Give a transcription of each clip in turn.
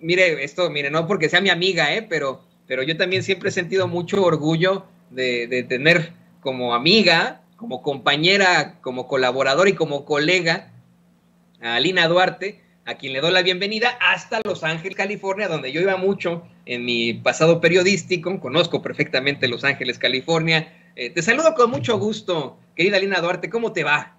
mire, no porque sea mi amiga, pero yo también siempre he sentido mucho orgullo de tener como amiga, como compañera, como colaborador y como colega a Lina Duarte, a quien le doy la bienvenida hasta Los Ángeles, California, donde yo iba mucho en mi pasado periodístico. Conozco perfectamente Los Ángeles, California. Te saludo con mucho gusto, querida Lina Duarte. ¿Cómo te va?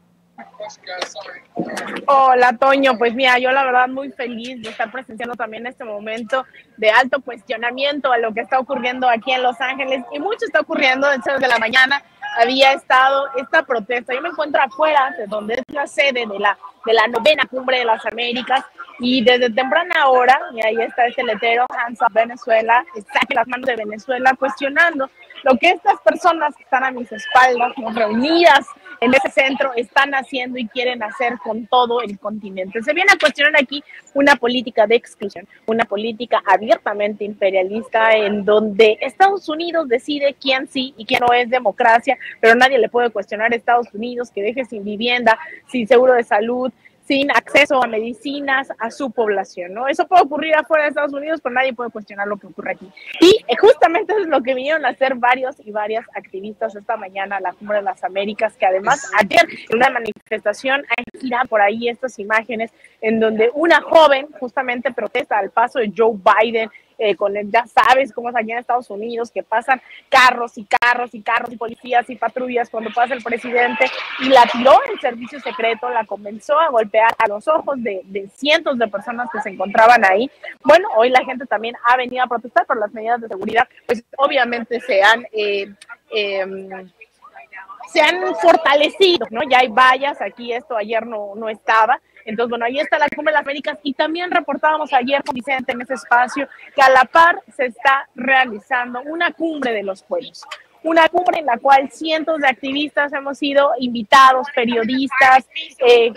Hola, Toño. Pues mira, yo la verdad muy feliz de estar presenciando también este momento de alto cuestionamiento a lo que está ocurriendo aquí en Los Ángeles, y mucho está ocurriendo. Desde la mañana había estado esta protesta. Yo me encuentro afuera de donde es la sede de la 9ª Cumbre de las Américas, y desde temprana hora, y ahí está este letrero, Hands Up Venezuela, saque las manos de Venezuela, cuestionando lo que estas personas que están a mis espaldas, ¿no?, reunidas en ese centro, están haciendo y quieren hacer con todo el continente. Se viene a cuestionar aquí una política de exclusión, una política abiertamente imperialista, en donde Estados Unidos decide quién sí y quién no es democracia, pero nadie le puede cuestionar a Estados Unidos que deje sin vivienda, sin seguro de salud, sin acceso a medicinas a su población, ¿no? Eso puede ocurrir afuera de Estados Unidos, pero nadie puede cuestionar lo que ocurre aquí. Y justamente eso es lo que vinieron a hacer varios y varias activistas esta mañana a la Cumbre de las Américas, que además ayer en una manifestación han girado por ahí estas imágenes en donde una joven justamente protesta al paso de Joe Biden, ya sabes cómo es allá en Estados Unidos, que pasan carros y carros y carros y policías y patrullas cuando pasa el presidente, y la tiró el servicio secreto, la comenzó a golpear a los ojos de cientos de personas que se encontraban ahí. Bueno, hoy la gente también ha venido a protestar por las medidas de seguridad, pues obviamente se han fortalecido, ¿no? Ya hay vallas aquí, esto ayer no estaba. Entonces, bueno, ahí está la Cumbre de las Américas, y también reportábamos ayer con Vicente en ese espacio que a la par se está realizando una cumbre de los pueblos. Una cumbre en la cual cientos de activistas hemos sido invitados, periodistas,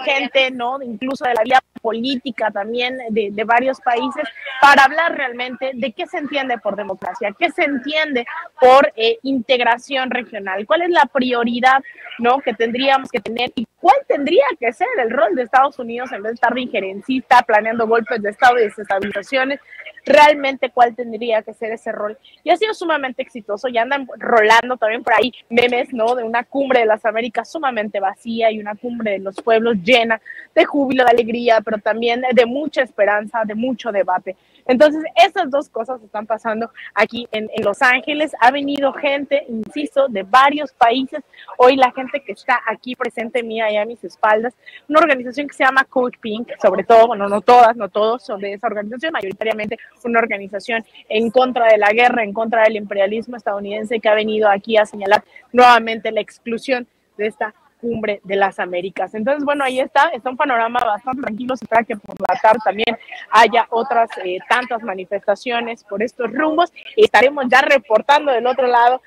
gente, ¿no?, incluso de la vida política también de varios países, para hablar realmente de qué se entiende por democracia, qué se entiende por integración regional, cuál es la prioridad, ¿no?, que tendríamos que tener, y cuál tendría que ser el rol de Estados Unidos en vez de estar de injerencista, planeando golpes de Estado y desestabilizaciones. Realmente cuál tendría que ser ese rol. Y ha sido sumamente exitoso. Ya andan rolando también por ahí memes, ¿no?, de una Cumbre de las Américas sumamente vacía y una Cumbre de los pueblos llena de júbilo, de alegría, pero también de mucha esperanza, de mucho debate. Entonces, esas dos cosas están pasando aquí en Los Ángeles. Ha venido gente, insisto, de varios países. Hoy la gente que está aquí presente mía y a mis espaldas, una organización que se llama Code Pink, sobre todo, bueno, no todas, no todos son de esa organización, mayoritariamente una organización en contra de la guerra, en contra del imperialismo estadounidense, que ha venido aquí a señalar nuevamente la exclusión de esta Cumbre de las Américas. Entonces, bueno, ahí está un panorama bastante tranquilo. Se espera que por la tarde también haya otras tantas manifestaciones por estos rumbos, y estaremos ya reportando del otro lado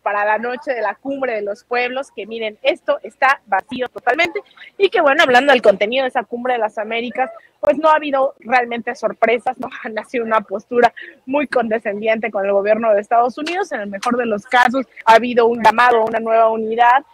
para la noche de la Cumbre de los Pueblos, que miren, esto está vacío totalmente, y que bueno, hablando del contenido de esa Cumbre de las Américas, pues no ha habido realmente sorpresas, ¿no? Ha sido una postura muy condescendiente con el gobierno de Estados Unidos. En el mejor de los casos ha habido un llamado a una nueva unidad,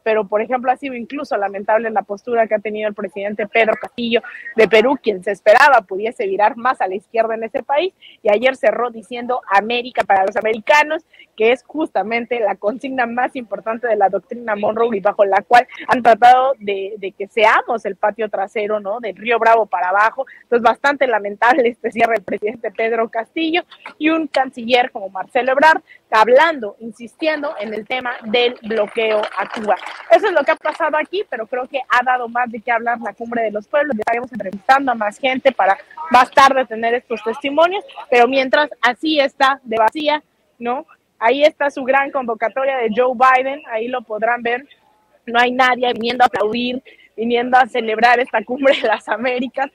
pero por ejemplo ha sido incluso lamentable la postura que ha tenido el presidente Pedro Castillo de Perú, quien se esperaba pudiese virar más a la izquierda en ese país, y ayer cerró diciendo América para los americanos, que es justamente la consigna más importante de la doctrina Monroe, y bajo la cual han tratado de que seamos el patio trasero, ¿no?, del Río Bravo para abajo. Entonces, bastante lamentable este cierre del presidente Pedro Castillo, y un canciller como Marcelo Ebrard hablando, insistiendo en el tema del bloqueo a Cuba. Eso es lo que ha pasado aquí, pero creo que ha dado más de qué hablar la Cumbre de los Pueblos. Estaremos entrevistando a más gente para más tarde tener estos testimonios, pero mientras así está de vacía, ¿no? Ahí está su gran convocatoria de Joe Biden, ahí lo podrán ver. No hay nadie viniendo a aplaudir, viniendo a celebrar esta Cumbre de las Américas.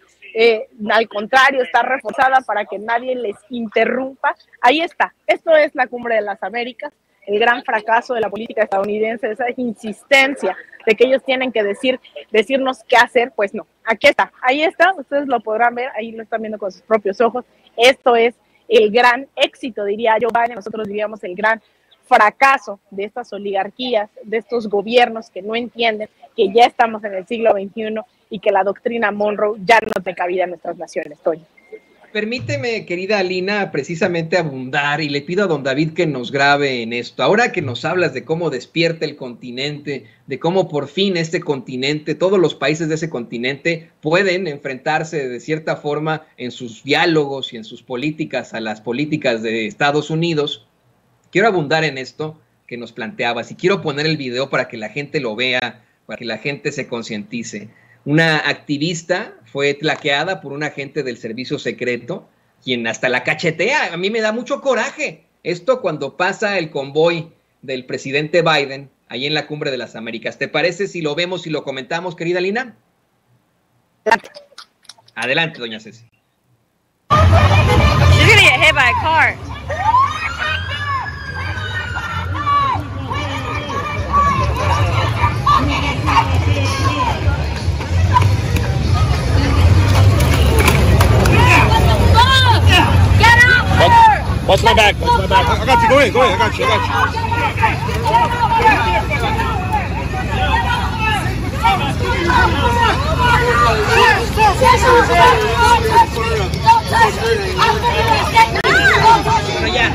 Al contrario, está reforzada para que nadie les interrumpa. Ahí está, esto es la Cumbre de las Américas, el gran fracaso de la política estadounidense, esa insistencia de que ellos tienen que decirnos qué hacer. Pues no, aquí está, ahí está, ustedes lo podrán ver, ahí lo están viendo con sus propios ojos. Esto es el gran éxito, diría Joe Biden, nosotros diríamos el gran fracaso de estas oligarquías, de estos gobiernos que no entienden que ya estamos en el siglo XXI y que la doctrina Monroe ya no tiene cabida en nuestras naciones, Toño. permíteme, querida Alina, precisamente abundar, y le pido a don David que nos grabe en esto. Ahora que nos hablas de cómo despierta el continente, de cómo por fin este continente, todos los países de ese continente pueden enfrentarse de cierta forma en sus diálogos y en sus políticas a las políticas de Estados Unidos, quiero abundar en esto que nos planteabas y quiero poner el video para que la gente lo vea, para que la gente se concientice. Una activista fue tlaqueada por un agente del servicio secreto, quien hasta la cachetea. A mí me da mucho coraje esto cuando pasa el convoy del presidente Biden ahí en la Cumbre de las Américas. ¿Te parece si lo vemos y lo comentamos, querida Lina? Adelante, doña Ceci. She's gonna get hit by a car. Watch my back, watch my back. I got you, go ahead, I got you. Bueno, ya,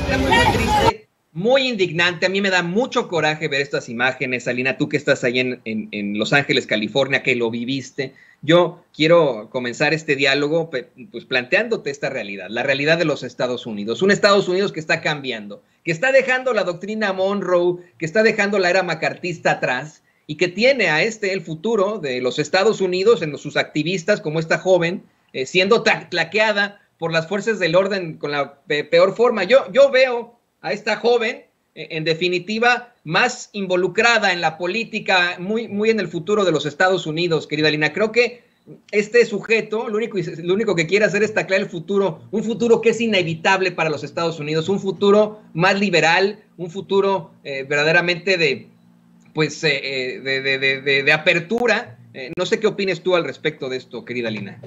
está muy triste, muy indignante. A mí me da mucho coraje ver estas imágenes, Alina, tú que estás ahí en Los Ángeles, California, que lo viviste. Yo quiero comenzar este diálogo pues planteándote esta realidad, la realidad de los Estados Unidos. Un Estados Unidos que está cambiando, que está dejando la doctrina Monroe, que está dejando la era macartista atrás y que tiene a el futuro de los Estados Unidos en sus activistas, como esta joven, siendo tlaqueada por las fuerzas del orden con la peor forma. Yo veo a esta joven, en definitiva, más involucrada en la política, muy en el futuro de los Estados Unidos, querida Lina. Creo que este sujeto, lo único que quiere hacer es taclear el futuro, un futuro que es inevitable para los Estados Unidos, un futuro más liberal, un futuro verdaderamente de apertura. No sé qué opines tú al respecto de esto, querida Lina.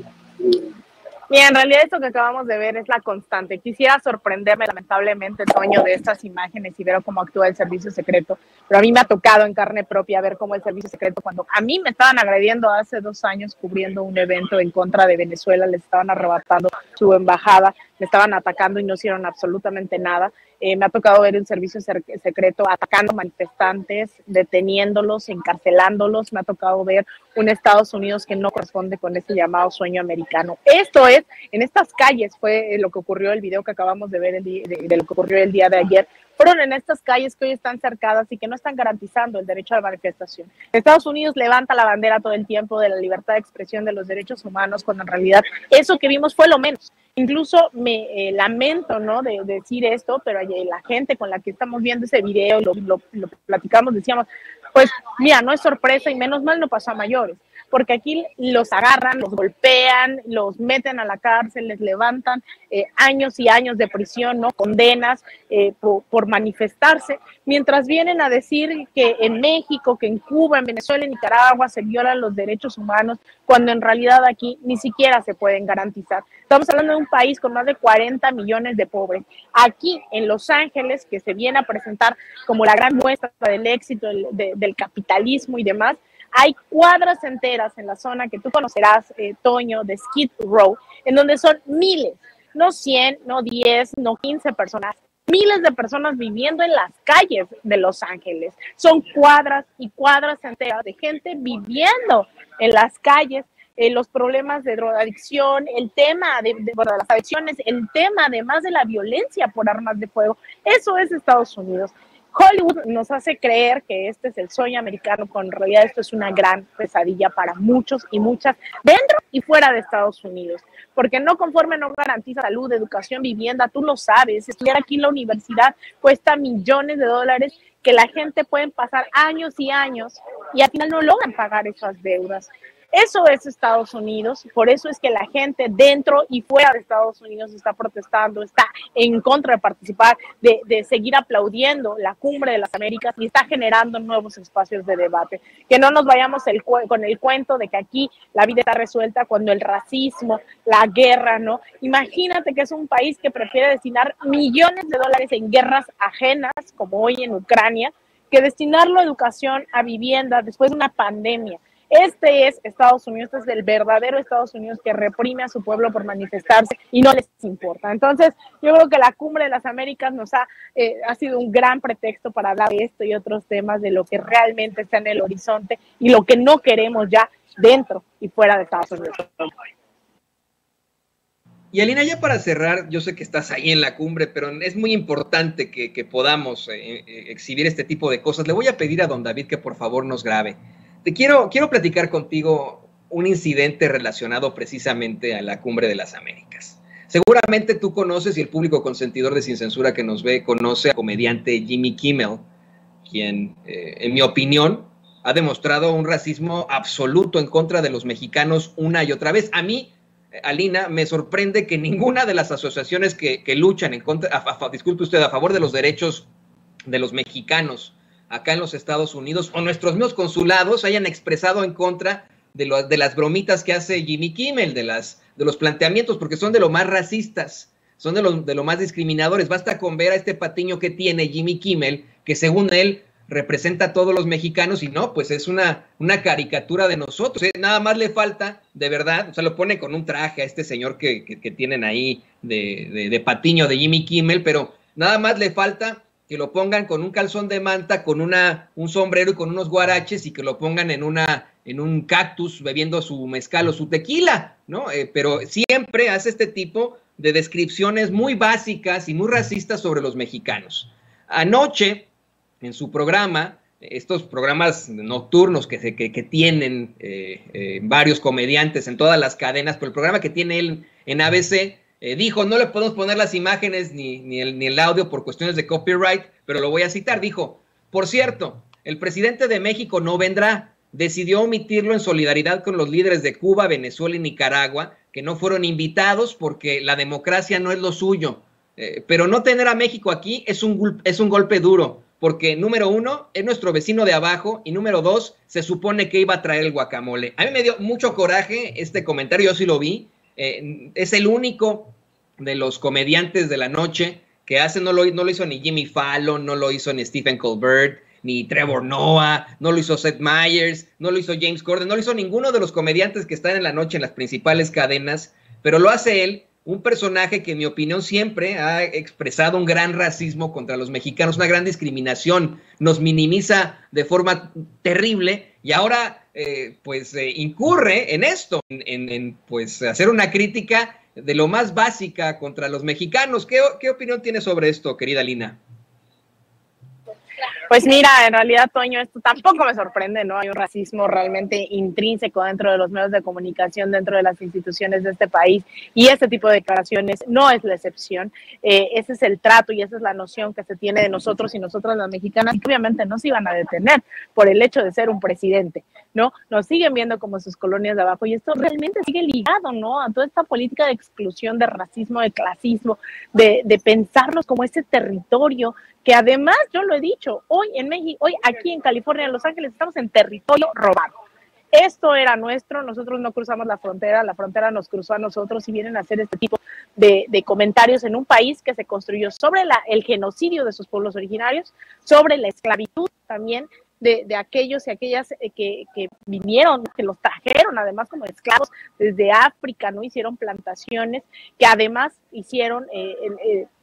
Mira, en realidad esto que acabamos de ver es la constante. Quisiera sorprenderme lamentablemente, Toño, de estas imágenes y ver cómo actúa el servicio secreto, pero a mí me ha tocado en carne propia ver cómo el servicio secreto, cuando a mí me estaban agrediendo hace 2 años cubriendo un evento en contra de Venezuela, les estaban arrebatando su embajada, me estaban atacando y no hicieron absolutamente nada. Me ha tocado ver el servicio secreto atacando manifestantes, deteniéndolos, encarcelándolos. Me ha tocado ver un Estados Unidos que no corresponde con ese llamado sueño americano. Esto es, en estas calles fue lo que ocurrió, el video que acabamos de ver de lo que ocurrió el día de ayer. Fueron en estas calles que hoy están cercadas y que no están garantizando el derecho de manifestación. Estados Unidos levanta la bandera todo el tiempo de la libertad de expresión, de los derechos humanos, cuando en realidad eso que vimos fue lo menos. Incluso me lamento, ¿no?, de decir esto, pero la gente con la que estamos viendo ese video, lo platicamos, decíamos, pues mira, no es sorpresa y menos mal no pasó a mayores, porque aquí los agarran, los golpean, los meten a la cárcel, les levantan años y años de prisión, ¿no?, condenas por manifestarse, mientras vienen a decir que en México, que en Cuba, en Venezuela, en Nicaragua se violan los derechos humanos, cuando en realidad aquí ni siquiera se pueden garantizar. Estamos hablando de un país con más de 40 millones de pobres. Aquí en Los Ángeles, que se viene a presentar como la gran muestra del éxito del capitalismo y demás, hay cuadras enteras en la zona que tú conocerás, Toño, de Skid Row, en donde son miles, no 100, no 10, no 15 personas, miles de personas viviendo en las calles de Los Ángeles. Son cuadras y cuadras enteras de gente viviendo en las calles. Los problemas de drogadicción, el tema de las adicciones, el tema además de la violencia por armas de fuego. Eso es Estados Unidos. Hollywood nos hace creer que este es el sueño americano, cuando en realidad esto es una gran pesadilla para muchos y muchas dentro y fuera de Estados Unidos, porque no conforme no garantiza salud, educación, vivienda, tú lo sabes, estudiar aquí en la universidad cuesta millones de dólares que la gente pueden pasar años y años y al final no logran pagar esas deudas. Eso es Estados Unidos, por eso es que la gente dentro y fuera de Estados Unidos está protestando, está en contra de participar, de seguir aplaudiendo la Cumbre de las Américas y está generando nuevos espacios de debate. Que no nos vayamos con el cuento de que aquí la vida está resuelta cuando el racismo, la guerra, ¿no? Imagínate que es un país que prefiere destinar millones de dólares en guerras ajenas, como hoy en Ucrania, que destinarlo a educación, a vivienda, después de una pandemia. Este es Estados Unidos, este es el verdadero Estados Unidos que reprime a su pueblo por manifestarse y no les importa. Entonces, yo creo que la Cumbre de las Américas nos ha sido un gran pretexto para hablar de esto y otros temas, de lo que realmente está en el horizonte y lo que no queremos ya dentro y fuera de Estados Unidos. Y Alina, ya para cerrar, yo sé que estás ahí en la cumbre, pero es muy importante que podamos exhibir este tipo de cosas. Le voy a pedir a don David que por favor nos grabe. Quiero platicar contigo un incidente relacionado precisamente a la Cumbre de las Américas. Seguramente tú conoces, y el público consentidor de Sin Censura que nos ve conoce al comediante Jimmy Kimmel, quien, en mi opinión, ha demostrado un racismo absoluto en contra de los mexicanos una y otra vez. A mí, Alina, me sorprende que ninguna de las asociaciones que luchan en contra, disculpe usted, a favor de los derechos de los mexicanos acá en los Estados Unidos, o nuestros mismos consulados, hayan expresado en contra de las bromitas que hace Jimmy Kimmel, de los planteamientos, porque son de lo más racistas, son de lo más discriminadores. Basta con ver a este patiño que tiene Jimmy Kimmel, que según él representa a todos los mexicanos, y no, pues es una caricatura de nosotros. Nada más le falta, de verdad, o sea, lo pone con un traje a este señor que tienen ahí de patiño de Jimmy Kimmel, pero nada más le falta que lo pongan con un calzón de manta, con un sombrero y con unos guaraches, y que lo pongan en un cactus bebiendo su mezcal o su tequila, ¿no? Pero siempre hace este tipo de descripciones muy básicas y muy racistas sobre los mexicanos. Anoche, en su programa, estos programas nocturnos que tienen varios comediantes en todas las cadenas, pero el programa que tiene él en ABC, dijo, no le podemos poner las imágenes ni el audio por cuestiones de copyright, pero lo voy a citar, dijo, por cierto, el presidente de México no vendrá, decidió omitirlo en solidaridad con los líderes de Cuba, Venezuela y Nicaragua, que no fueron invitados porque la democracia no es lo suyo, pero no tener a México aquí es un golpe duro, porque número uno, es nuestro vecino de abajo, y número dos, se supone que iba a traer el guacamole. A mí me dio mucho coraje este comentario, yo sí lo vi. Es el único de los comediantes de la noche que hace, no lo hizo ni Jimmy Fallon, no lo hizo ni Stephen Colbert, ni Trevor Noah, no lo hizo Seth Meyers, no lo hizo James Corden, no lo hizo ninguno de los comediantes que están en la noche en las principales cadenas, pero lo hace él, un personaje que en mi opinión siempre ha expresado un gran racismo contra los mexicanos, una gran discriminación, nos minimiza de forma terrible, y ahora incurre en esto, en hacer una crítica de lo más básica contra los mexicanos. ¿Qué opinión tienes sobre esto, querida Lina? Pues mira, en realidad, Toño, esto tampoco me sorprende, ¿no? Hay un racismo realmente intrínseco dentro de los medios de comunicación, dentro de las instituciones de este país, y este tipo de declaraciones no es la excepción. Ese es el trato y esa es la noción que se tiene de nosotros y nosotras las mexicanas, y que obviamente no se iban a detener por el hecho de ser un presidente, ¿no? Nos siguen viendo como sus colonias de abajo, y esto realmente sigue ligado, ¿no? A toda esta política de exclusión, de racismo, de clasismo, de pensarnos como ese territorio que además, yo lo he dicho, hoy en México, hoy aquí en California, en Los Ángeles, estamos en territorio robado. Esto era nuestro, nosotros no cruzamos la frontera nos cruzó a nosotros, y vienen a hacer este tipo de comentarios en un país que se construyó sobre el genocidio de sus pueblos originarios, sobre la esclavitud también de aquellos y aquellas que vinieron, que los trajeron además como esclavos desde África, ¿no? Hicieron plantaciones que además hicieron...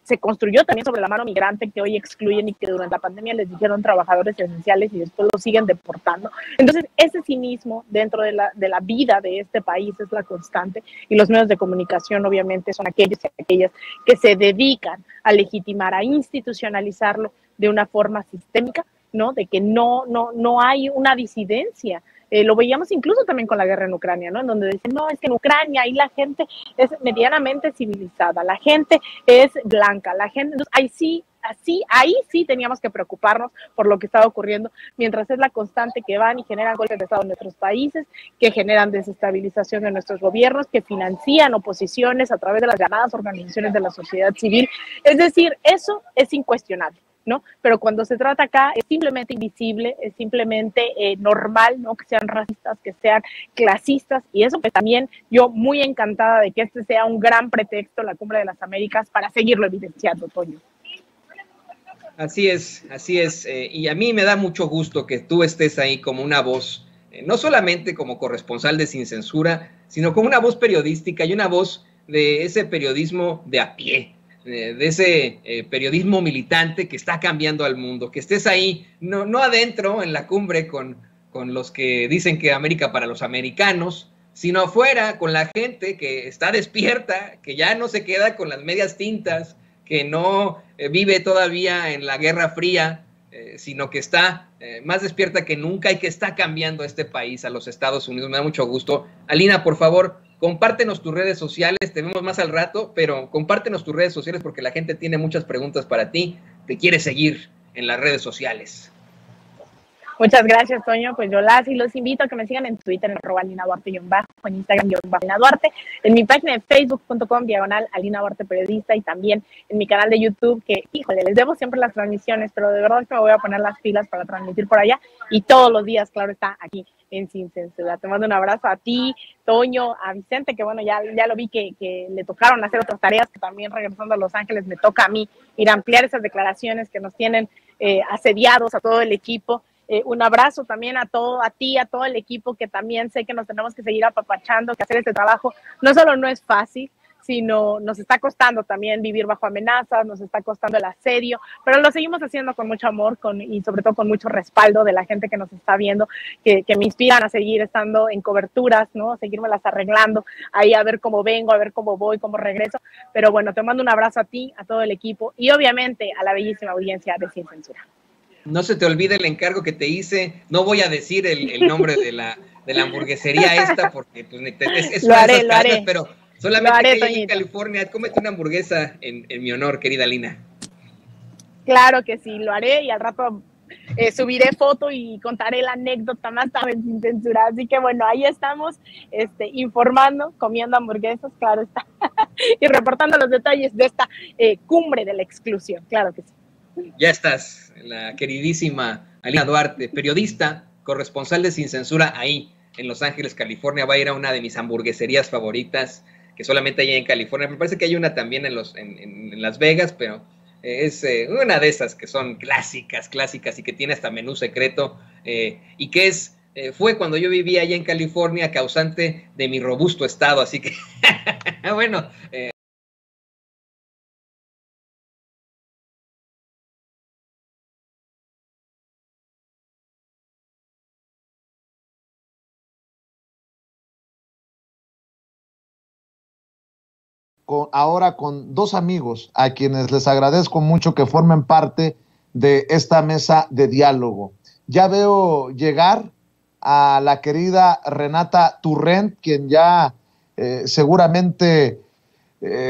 se construyó también sobre la mano migrante, que hoy excluyen y que durante la pandemia les dijeron trabajadores esenciales y después los siguen deportando. Entonces, ese cinismo dentro de la vida de este país es la constante, y los medios de comunicación obviamente son aquellos y aquellas que se dedican a legitimar, a institucionalizarlo de una forma sistémica, ¿no? De que no hay una disidencia. Lo veíamos incluso también con la guerra en Ucrania, ¿no? En donde dicen, no, es que en Ucrania ahí la gente es medianamente civilizada, la gente es blanca, la gente, entonces, ahí sí teníamos que preocuparnos por lo que estaba ocurriendo, mientras es la constante que van y generan golpes de Estado en nuestros países, que generan desestabilización de nuestros gobiernos, que financian oposiciones a través de las llamadas organizaciones de la sociedad civil. Es decir, eso es incuestionable, ¿no? Pero cuando se trata acá es simplemente invisible, es simplemente normal, ¿no? Que sean racistas, que sean clasistas, y eso pues también yo muy encantada de que este sea un gran pretexto, la Cumbre de las Américas, para seguirlo evidenciando, Toño. Así es, y a mí me da mucho gusto que tú estés ahí como una voz no solamente como corresponsal de Sin Censura, sino como una voz periodística y una voz de ese periodismo de a pie, de ese periodismo militante que está cambiando al mundo, que estés ahí, no adentro en la cumbre con los que dicen que América para los americanos, sino afuera con la gente que está despierta, que ya no se queda con las medias tintas, que no vive todavía en la Guerra Fría, sino que está más despierta que nunca y que está cambiando este país, a los Estados Unidos. Me da mucho gusto. Alina, por favor, compártenos tus redes sociales, te vemos más al rato, pero compártenos tus redes sociales porque la gente tiene muchas preguntas para ti, te quiere seguir en las redes sociales. Muchas gracias, Toño. Pues yo los invito a que me sigan en Twitter, en @AlinaDuarte_, en Instagram, @AlinaDuarte, en mi página de facebook.com/Alina Duarte Periodista y también en mi canal de YouTube, que, híjole, les debo siempre las transmisiones, pero de verdad que me voy a poner las pilas para transmitir por allá y todos los días, claro, está aquí en Sin Censura. Te mando un abrazo a ti, Toño, a Vicente, que bueno, ya lo vi que le tocaron hacer otras tareas, que también regresando a Los Ángeles me toca a mí ir a ampliar esas declaraciones que nos tienen asediados a todo el equipo. Un abrazo también a ti, a todo el equipo, que también sé que nos tenemos que seguir apapachando, que hacer este trabajo no solo no es fácil, sino nos está costando también vivir bajo amenazas, nos está costando el asedio, pero lo seguimos haciendo con mucho amor y sobre todo con mucho respaldo de la gente que nos está viendo, que me inspiran a seguir estando en coberturas, ¿no? Seguírmelas arreglando, ahí a ver cómo vengo, a ver cómo voy, cómo regreso. Pero bueno, te mando un abrazo a ti, a todo el equipo y obviamente a la bellísima audiencia de Sin Censura. No se te olvide el encargo que te hice. No voy a decir el nombre de la hamburguesería esta porque pues, es lo haré. Pero solamente que en California, cómete una hamburguesa en mi honor, querida Lina. Claro que sí, lo haré y al rato subiré foto y contaré la anécdota más tarde Sin Censura. Así que bueno, ahí estamos informando, comiendo hamburguesas, claro está, y reportando los detalles de esta cumbre de la exclusión, claro que sí. Ya estás, la queridísima Alina Duarte, periodista, corresponsal de Sin Censura ahí en Los Ángeles, California. Va a ir a una de mis hamburgueserías favoritas, que solamente hay en California. Me parece que hay una también en Las Vegas, pero es una de esas que son clásicas y que tiene hasta menú secreto y que fue cuando yo vivía allá en California causante de mi robusto estado. Así que, bueno... ahora con dos amigos a quienes les agradezco mucho que formen parte de esta mesa de diálogo. Ya veo llegar a la querida Renata Turrent, quien ya seguramente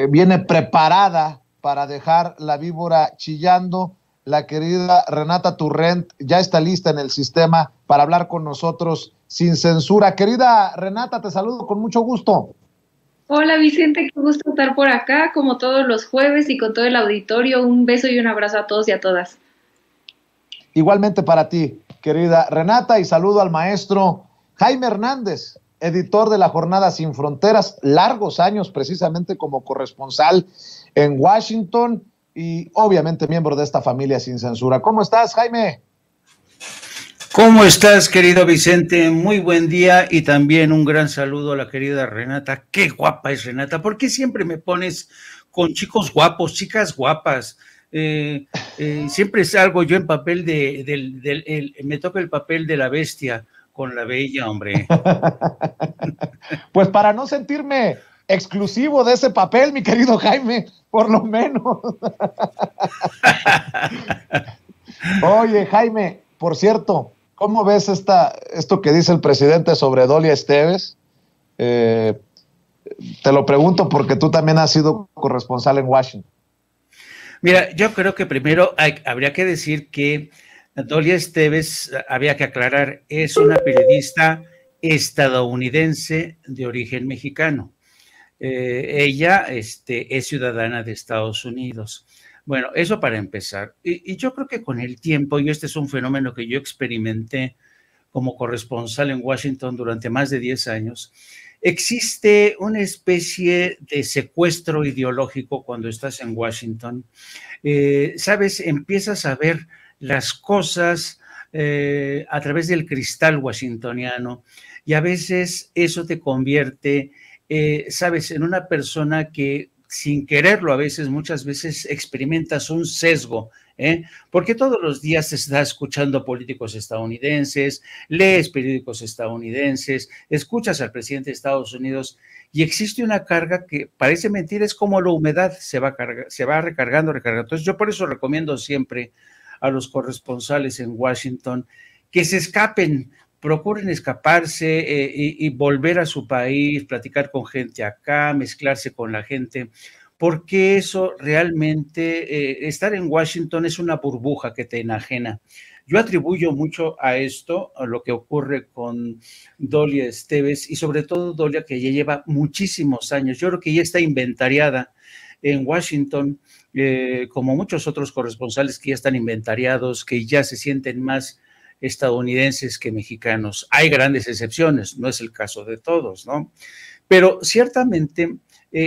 viene preparada para dejar la víbora chillando. La querida Renata Turrent ya está lista en el sistema para hablar con nosotros sin censura. Querida Renata, te saludo con mucho gusto. Hola Vicente, qué gusto estar por acá, como todos los jueves y con todo el auditorio. Un beso y un abrazo a todos y a todas. Igualmente para ti, querida Renata, y saludo al maestro Jaime Hernández, editor de La Jornada Sin Fronteras, largos años precisamente como corresponsal en Washington y obviamente miembro de esta familia Sin Censura. ¿Cómo estás, Jaime? ¿Cómo estás, querido Vicente? Muy buen día y también un gran saludo a la querida Renata. Qué guapa es Renata. ¿Por qué siempre me pones con chicos guapos, chicas guapas? Siempre salgo yo en papel me toca el papel de la bestia con la bella, hombre. Pues para no sentirme exclusivo de ese papel, mi querido Jaime, por lo menos. Oye, Jaime, por cierto, ¿cómo ves esto que dice el presidente sobre Dolia Esteves? Te lo pregunto porque tú también has sido corresponsal en Washington. Mira, yo creo que primero habría que decir que Dolia Esteves, había que aclarar, es una periodista estadounidense de origen mexicano. Ella es ciudadana de Estados Unidos. Bueno, eso para empezar. Y yo creo que con el tiempo, y este es un fenómeno que yo experimenté como corresponsal en Washington durante más de 10 años, existe una especie de secuestro ideológico cuando estás en Washington. ¿Sabes? Empiezas a ver las cosas a través del cristal washingtoniano, y a veces eso te convierte, sabes, en una persona que sin quererlo a veces, muchas veces experimentas un sesgo, porque todos los días te estás escuchando políticos estadounidenses, lees periódicos estadounidenses, escuchas al presidente de Estados Unidos, y existe una carga que parece mentira, es como la humedad, se va recargando. Entonces yo por eso recomiendo siempre a los corresponsales en Washington que se escapen, procuren escaparse y volver a su país, platicar con gente acá, mezclarse con la gente, porque eso realmente, estar en Washington es una burbuja que te enajena. Yo atribuyo mucho a esto, a lo que ocurre con Dolia Esteves, y sobre todo Dolia, que ya lleva muchísimos años. Yo creo que ya está inventariada en Washington, como muchos otros corresponsales que ya están inventariados, que ya se sienten más estadounidenses que mexicanos. Hay grandes excepciones, no es el caso de todos, ¿no? Pero ciertamente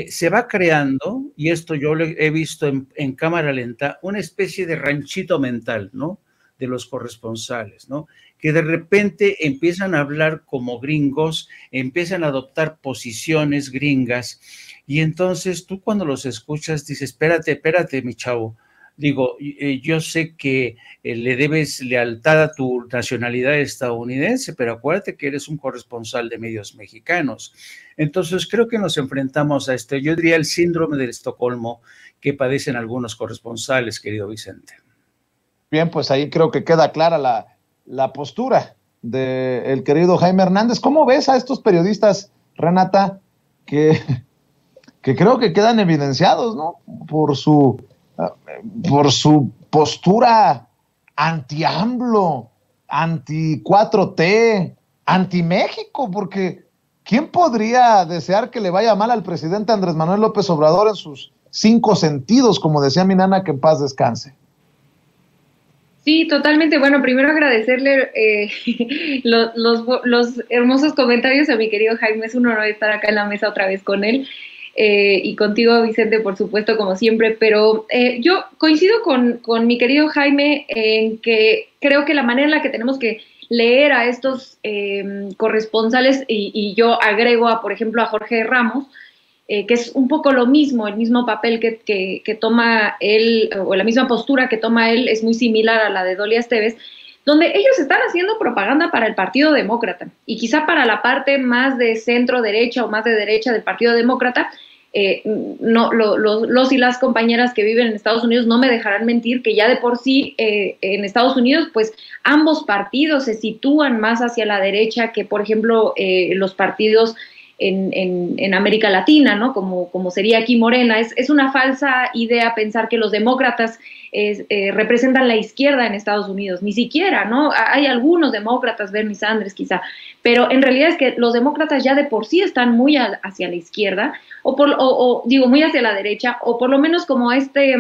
se va creando, y esto yo lo he visto en cámara lenta, una especie de ranchito mental, ¿no?, de los corresponsales, ¿no?, que de repente empiezan a hablar como gringos, empiezan a adoptar posiciones gringas, y entonces tú cuando los escuchas dices, espérate, mi chavo. Digo, yo sé que le debes lealtad a tu nacionalidad estadounidense, pero acuérdate que eres un corresponsal de medios mexicanos. Entonces creo que nos enfrentamos a esto. Yo diría el síndrome de Estocolmo que padecen algunos corresponsales, querido Vicente. Bien, pues ahí creo que queda clara la postura del querido Jaime Hernández. ¿Cómo ves a estos periodistas, Renata, que creo que quedan evidenciados, ¿no?, por su postura anti-AMLO, anti-4T, anti-México? Porque ¿quién podría desear que le vaya mal al presidente Andrés Manuel López Obrador en sus 5 sentidos, como decía mi nana, que en paz descanse? Sí, totalmente. Bueno, primero agradecerle los hermosos comentarios a mi querido Jaime. Es un honor estar acá en la mesa otra vez con él. Y contigo, Vicente, por supuesto, como siempre, pero yo coincido con mi querido Jaime en que creo que la manera en la que tenemos que leer a estos corresponsales, y yo agrego, por ejemplo, a Jorge Ramos, que es un poco lo mismo, el mismo papel que toma él, o la misma postura que toma él, es muy similar a la de Dolia Esteves, donde ellos están haciendo propaganda para el Partido Demócrata, y quizá para la parte más de centro-derecha o más de derecha del Partido Demócrata. No, los y las compañeras que viven en Estados Unidos no me dejarán mentir que ya de por sí en Estados Unidos, pues ambos partidos se sitúan más hacia la derecha que, por ejemplo, los partidos en América Latina, ¿no?, como sería aquí Morena. Es una falsa idea pensar que los demócratas representan la izquierda en Estados Unidos, ni siquiera, ¿no? Hay algunos demócratas, Bernie Sanders quizá, pero en realidad es que los demócratas ya de por sí están muy hacia la izquierda, o digo, muy hacia la derecha, o por lo menos como este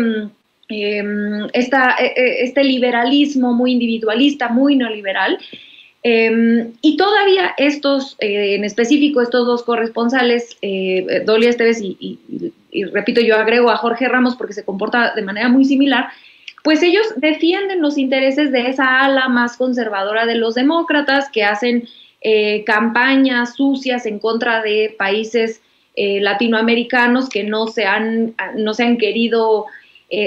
liberalismo muy individualista, muy neoliberal. Y todavía estos, en específico estos dos corresponsales, Dolia Esteves y repito, yo agrego a Jorge Ramos porque se comporta de manera muy similar, pues ellos defienden los intereses de esa ala más conservadora de los demócratas, que hacen campañas sucias en contra de países latinoamericanos que no se han querido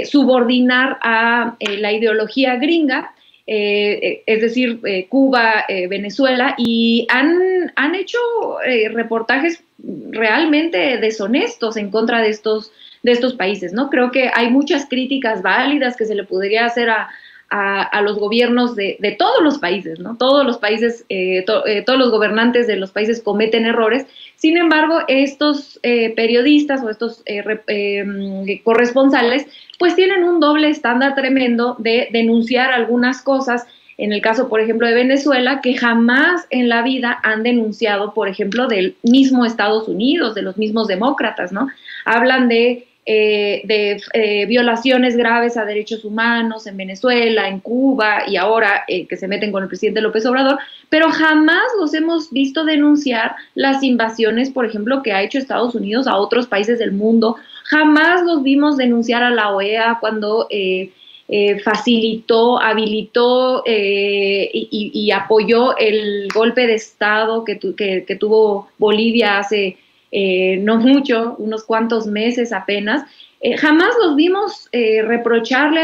subordinar a la ideología gringa. Es decir, Cuba, Venezuela, y han hecho reportajes realmente deshonestos en contra de estos países, ¿no? Creo que hay muchas críticas válidas que se le podría hacer a los gobiernos de todos los países, ¿no? Todos los países, todos los gobernantes de los países cometen errores. Sin embargo, estos periodistas o estos corresponsales pues tienen un doble estándar tremendo de denunciar algunas cosas, en el caso, por ejemplo, de Venezuela, que jamás en la vida han denunciado, por ejemplo, del mismo Estados Unidos, de los mismos demócratas, ¿no? Hablan de violaciones graves a derechos humanos en Venezuela, en Cuba, y ahora que se meten con el presidente López Obrador, pero jamás los hemos visto denunciar las invasiones, por ejemplo, que ha hecho Estados Unidos a otros países del mundo. Jamás los vimos denunciar a la OEA cuando facilitó, habilitó y apoyó el golpe de Estado que tuvo Bolivia hace no mucho, unos cuantos meses apenas. Jamás los vimos reprocharle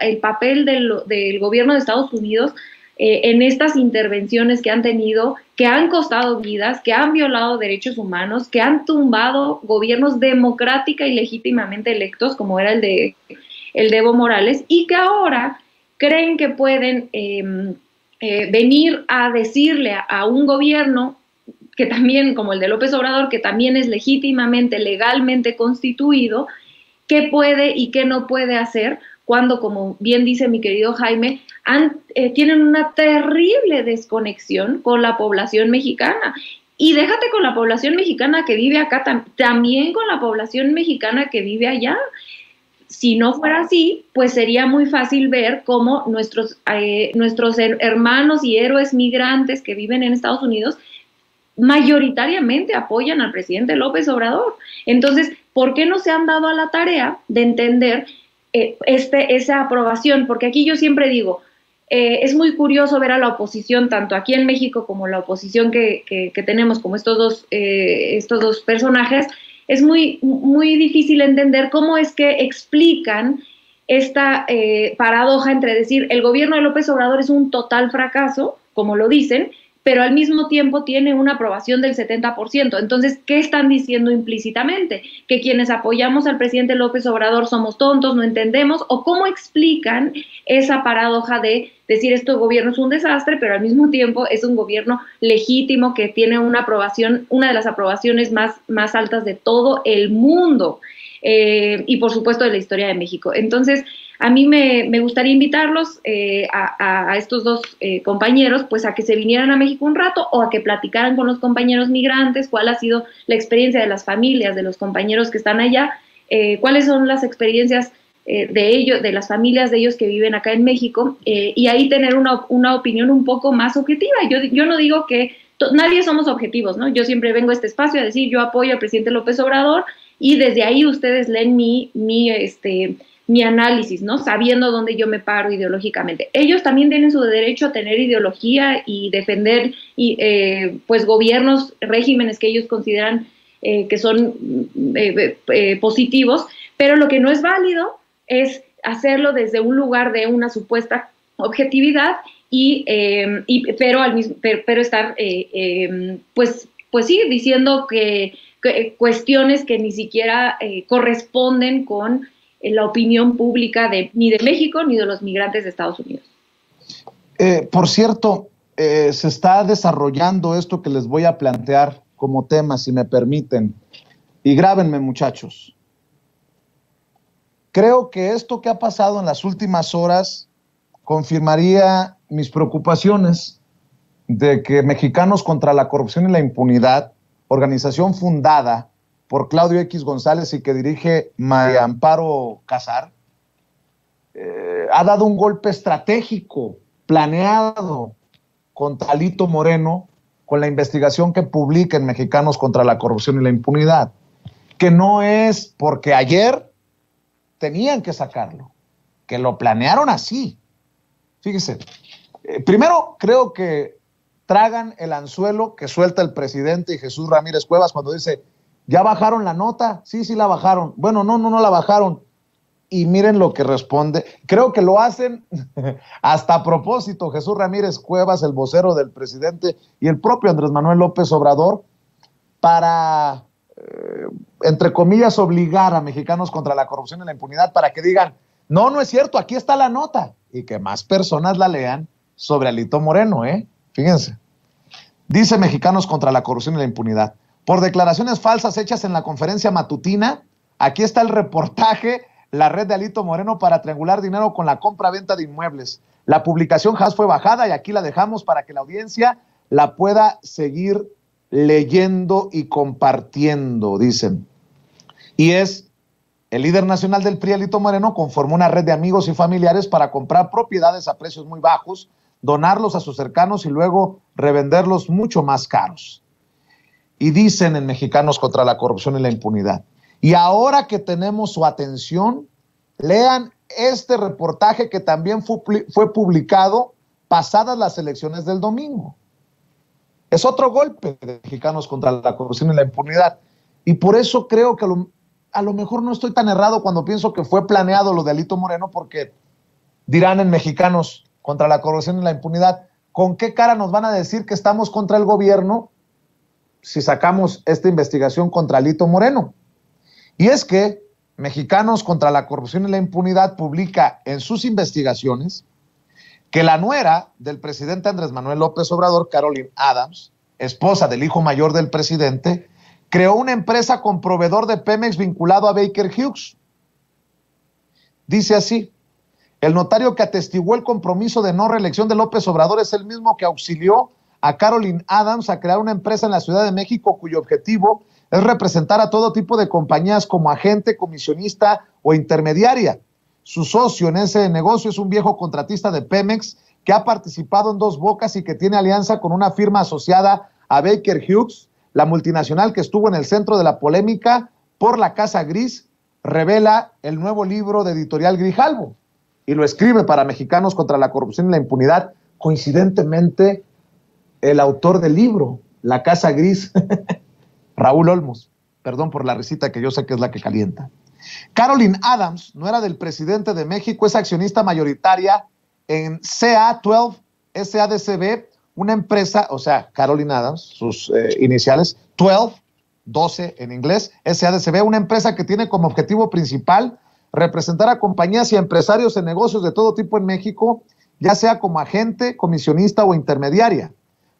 el papel del gobierno de Estados Unidos en estas intervenciones que han tenido, que han costado vidas, que han violado derechos humanos, que han tumbado gobiernos democrática y legítimamente electos, como era el de Evo Morales, y que ahora creen que pueden venir a decirle a un gobierno que también, como el de López Obrador, que también es legítimamente, legalmente constituido, qué puede y qué no puede hacer, cuando, como bien dice mi querido Jaime, tienen una terrible desconexión con la población mexicana. Y déjate con la población mexicana que vive acá, también con la población mexicana que vive allá. Si no fuera así, pues sería muy fácil ver cómo nuestros hermanos y héroes migrantes que viven en Estados Unidos mayoritariamente apoyan al presidente López Obrador. Entonces, ¿por qué no se han dado a la tarea de entender esa aprobación? Porque aquí yo siempre digo, es muy curioso ver a la oposición, tanto aquí en México como la oposición que tenemos, como estos dos personajes. Es muy, muy difícil entender cómo es que explican esta paradoja entre decir el gobierno de López Obrador es un total fracaso, como lo dicen, pero al mismo tiempo tiene una aprobación del 70%. Entonces, ¿qué están diciendo implícitamente? ¿Que quienes apoyamos al presidente López Obrador somos tontos, no entendemos? ¿O cómo explican esa paradoja de decir este gobierno es un desastre, pero al mismo tiempo es un gobierno legítimo que tiene una aprobación, una de las aprobaciones más altas de todo el mundo? Y por supuesto de la historia de México. Entonces, a mí me gustaría invitarlos a estos dos compañeros, pues a que se vinieran a México un rato o a que platicaran con los compañeros migrantes, cuál ha sido la experiencia de las familias, de los compañeros que están allá, cuáles son las experiencias de ellos, de las familias de ellos que viven acá en México, y ahí tener una opinión un poco más objetiva. Yo no digo que nadie somos objetivos, ¿no? Yo siempre vengo a este espacio a decir yo apoyo al presidente López Obrador, y desde ahí ustedes leen mi análisis, ¿no? Sabiendo dónde yo me paro ideológicamente. Ellos también tienen su derecho a tener ideología y defender pues gobiernos, regímenes que ellos consideran que son positivos, pero lo que no es válido es hacerlo desde un lugar de una supuesta objetividad pero estar pues sí, diciendo que cuestiones que ni siquiera corresponden con la opinión pública ni de México ni de los migrantes de Estados Unidos. Por cierto, se está desarrollando esto que les voy a plantear como tema, si me permiten, y grábenme, muchachos. Creo que esto que ha pasado en las últimas horas confirmaría mis preocupaciones de que Mexicanos contra la Corrupción y la Impunidad, organización fundada por Claudio X González y que dirige María Amparo Casar, ha dado un golpe estratégico, planeado contra Alito Moreno con la investigación que publica en Mexicanos contra la Corrupción y la Impunidad, que no es porque ayer tenían que sacarlo, que lo planearon así. Fíjese, primero creo que tragan el anzuelo que suelta el presidente y Jesús Ramírez Cuevas cuando dice, ¿ya bajaron la nota? Sí, la bajaron. Bueno, no la bajaron. Y miren lo que responde. Creo que lo hacen hasta a propósito Jesús Ramírez Cuevas, el vocero del presidente, y el propio Andrés Manuel López Obrador, para, entre comillas, obligar a Mexicanos contra la Corrupción y la Impunidad para que digan, no es cierto, aquí está la nota, y que más personas la lean sobre Alito Moreno, Fíjense. Dice Mexicanos contra la Corrupción y la Impunidad. Por declaraciones falsas hechas en la conferencia matutina, aquí está el reportaje, la red de Alito Moreno para triangular dinero con la compra-venta de inmuebles. La publicación jamás fue bajada y aquí la dejamos para que la audiencia la pueda seguir leyendo y compartiendo, dicen. Y es, el líder nacional del PRI, Alito Moreno, conformó una red de amigos y familiares para comprar propiedades a precios muy bajos, donarlos a sus cercanos y luego revenderlos mucho más caros. Y dicen en Mexicanos contra la Corrupción y la Impunidad, y ahora que tenemos su atención, lean este reportaje que también fue publicado pasadas las elecciones del domingo. Es otro golpe de Mexicanos contra la corrupción y la impunidad. Y por eso creo que a lo mejor no estoy tan errado cuando pienso que fue planeado lo de Alito Moreno, porque dirán en Mexicanos contra la corrupción y la impunidad, ¿con qué cara nos van a decir que estamos contra el gobierno si sacamos esta investigación contra Alito Moreno? Y es que Mexicanos contra la corrupción y la impunidad publica en sus investigaciones que la nuera del presidente Andrés Manuel López Obrador, Caroline Adams, esposa del hijo mayor del presidente, creó una empresa con proveedor de Pemex vinculado a Baker Hughes. Dice así: el notario que atestiguó el compromiso de no reelección de López Obrador es el mismo que auxilió a Caroline Adams a crear una empresa en la Ciudad de México cuyo objetivo es representar a todo tipo de compañías como agente, comisionista o intermediaria. Su socio en ese negocio es un viejo contratista de Pemex que ha participado en Dos Bocas y que tiene alianza con una firma asociada a Baker Hughes, la multinacional que estuvo en el centro de la polémica por la Casa Gris, revela el nuevo libro de Editorial Grijalvo. Y lo escribe para Mexicanos contra la corrupción y la impunidad, coincidentemente el autor del libro, La Casa Gris, Raúl Olmos. Perdón por la risita, que yo sé que es la que calienta. Caroline Adams, nuera del presidente de México, es accionista mayoritaria en CA12 SADCB, una empresa, o sea, Caroline Adams, sus iniciales, 12 en inglés, SADCB, una empresa que tiene como objetivo principal representar a compañías y empresarios en negocios de todo tipo en México, ya sea como agente, comisionista o intermediaria.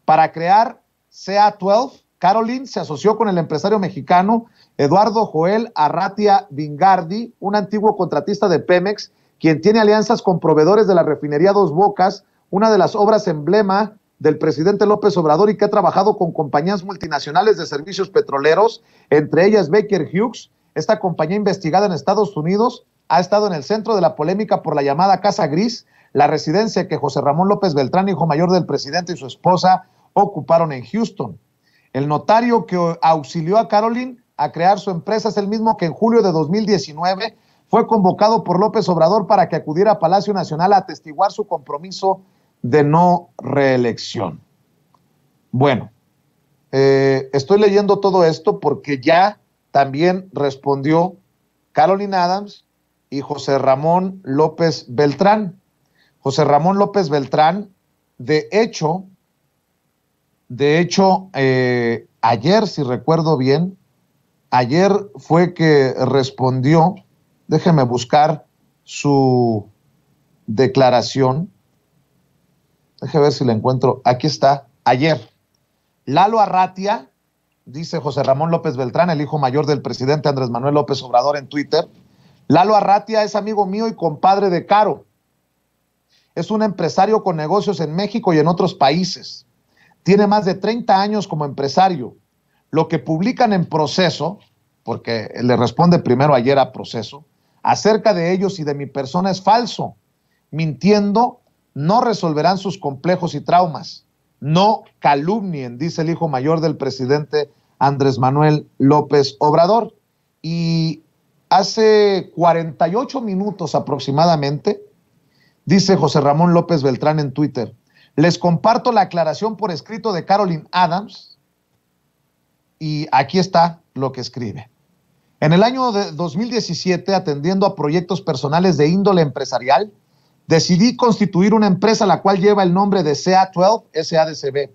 Para crear CA12, Caroline se asoció con el empresario mexicano Eduardo Joel Arratia Vingardi, un antiguo contratista de Pemex, quien tiene alianzas con proveedores de la refinería Dos Bocas, una de las obras emblema del presidente López Obrador, y que ha trabajado con compañías multinacionales de servicios petroleros, entre ellas Baker Hughes. Esta compañía, investigada en Estados Unidos, ha estado en el centro de la polémica por la llamada Casa Gris, la residencia que José Ramón López Beltrán, hijo mayor del presidente, y su esposa ocuparon en Houston. El notario que auxilió a Caroline a crear su empresa es el mismo que en julio de 2019 fue convocado por López Obrador para que acudiera a Palacio Nacional a atestiguar su compromiso de no reelección. Bueno, estoy leyendo todo esto porque ya también respondió Caroline Adams y José Ramón López Beltrán. José Ramón López Beltrán, de hecho, ayer, si recuerdo bien, ayer fue que respondió, déjeme buscar su declaración, déjeme ver si la encuentro, aquí está, ayer. Lalo Arratia, dice José Ramón López Beltrán, el hijo mayor del presidente Andrés Manuel López Obrador, en Twitter: Lalo Arratia es amigo mío y compadre de Caro. Es un empresario con negocios en México y en otros países. Tiene más de 30 años como empresario. Lo que publican en Proceso, porque le responde primero ayer a Proceso, acerca de ellos y de mi persona es falso. Mintiendo, no resolverán sus complejos y traumas. No calumnien, dice el hijo mayor del presidente Andrés Manuel López Obrador. Y hace 48 minutos aproximadamente, dice José Ramón López Beltrán en Twitter: les comparto la aclaración por escrito de Caroline Adams, y aquí está lo que escribe. En el año de 2017, atendiendo a proyectos personales de índole empresarial, decidí constituir una empresa la cual lleva el nombre de CA12 SADCB.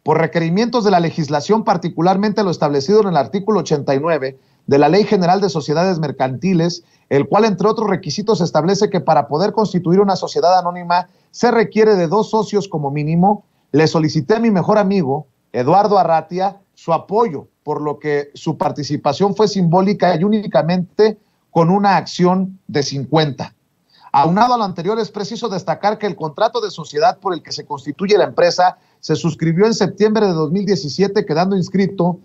Por requerimientos de la legislación, particularmente lo establecido en el artículo 89 de la Ley General de Sociedades Mercantiles, el cual, entre otros requisitos, establece que para poder constituir una sociedad anónima se requiere de 2 socios como mínimo, le solicité a mi mejor amigo, Eduardo Arratia, su apoyo, por lo que su participación fue simbólica y únicamente con una acción de 50. Aunado a lo anterior, es preciso destacar que el contrato de sociedad por el que se constituye la empresa se suscribió en septiembre de 2017, quedando inscrito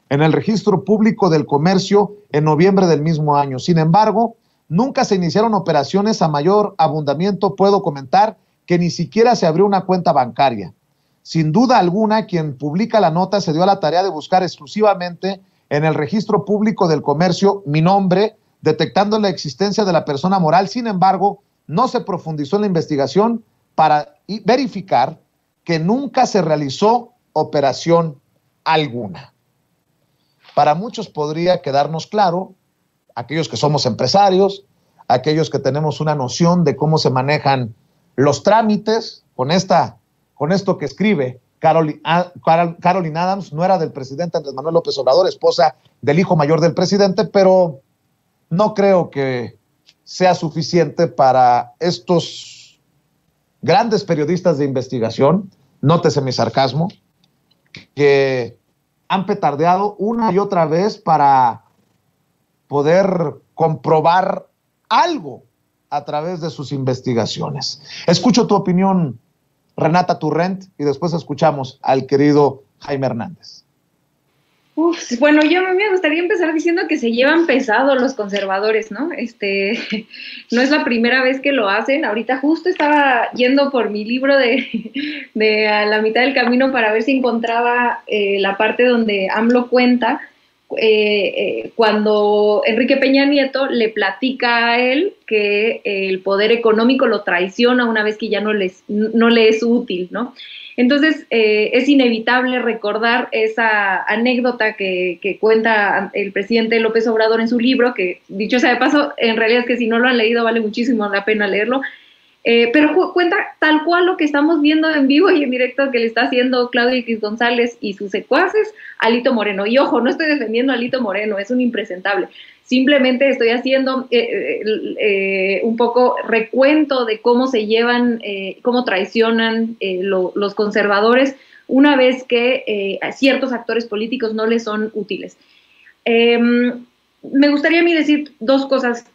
en el Registro Público del Comercio en noviembre del mismo año. Sin embargo, nunca se iniciaron operaciones. A mayor abundamiento puedo comentar que ni siquiera se abrió una cuenta bancaria. Sin duda alguna, quien publica la nota se dio a la tarea de buscar exclusivamente en el Registro Público del Comercio mi nombre, detectando la existencia de la persona moral. Sin embargo, no se profundizó en la investigación para verificar que nunca se realizó operación alguna. Para muchos podría quedarnos claro, aquellos que somos empresarios, aquellos que tenemos una noción de cómo se manejan los trámites, con esto que escribe Caroline Adams, nuera del presidente Andrés Manuel López Obrador, esposa del hijo mayor del presidente, pero no creo que sea suficiente para estos grandes periodistas de investigación, nótese mi sarcasmo, que han petardeado una y otra vez para poder comprobar algo a través de sus investigaciones. Escucho tu opinión, Renata Turrent, y después escuchamos al querido Jaime Hernández. Bueno, me gustaría empezar diciendo que se llevan pesado los conservadores, ¿no? No es la primera vez que lo hacen. Ahorita justo estaba yendo por mi libro de A la mitad del camino para ver si encontraba la parte donde AMLO cuenta cuando Enrique Peña Nieto le platica a él que el poder económico lo traiciona una vez que ya no le es útil, ¿no? Entonces, es inevitable recordar esa anécdota que cuenta el presidente López Obrador en su libro, que dicho sea de paso, en realidad es que si no lo han leído vale muchísimo la pena leerlo, pero cuenta tal cual lo que estamos viendo en vivo y en directo que le está haciendo Claudio X González y sus secuaces a Alito Moreno. Y ojo, no estoy defendiendo a Alito Moreno, es un impresentable. Simplemente estoy haciendo un poco recuento de cómo se llevan, cómo traicionan los conservadores una vez que ciertos actores políticos no les son útiles. Me gustaría a mí decir dos cosas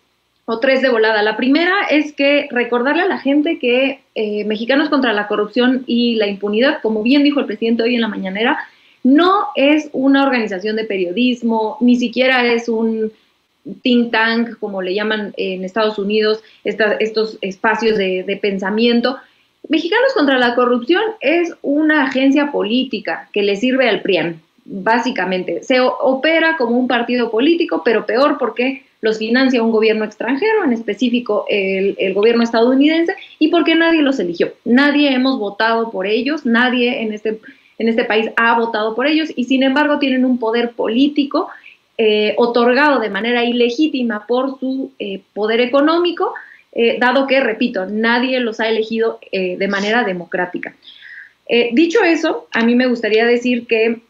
o tres de volada. La primera es que recordarle a la gente que Mexicanos contra la Corrupción y la Impunidad, como bien dijo el presidente hoy en la mañanera, no es una organización de periodismo, ni siquiera es un think tank, como le llaman en Estados Unidos, estos espacios de pensamiento. Mexicanos contra la Corrupción es una agencia política que le sirve al PRIAN, básicamente. Se opera como un partido político, pero peor porque los financia un gobierno extranjero, en específico el gobierno estadounidense, y porque nadie los eligió. Nadie hemos votado por ellos, nadie en este país ha votado por ellos, y sin embargo tienen un poder político otorgado de manera ilegítima por su poder económico, dado que, repito, nadie los ha elegido de manera democrática. Dicho eso, a mí me gustaría decir que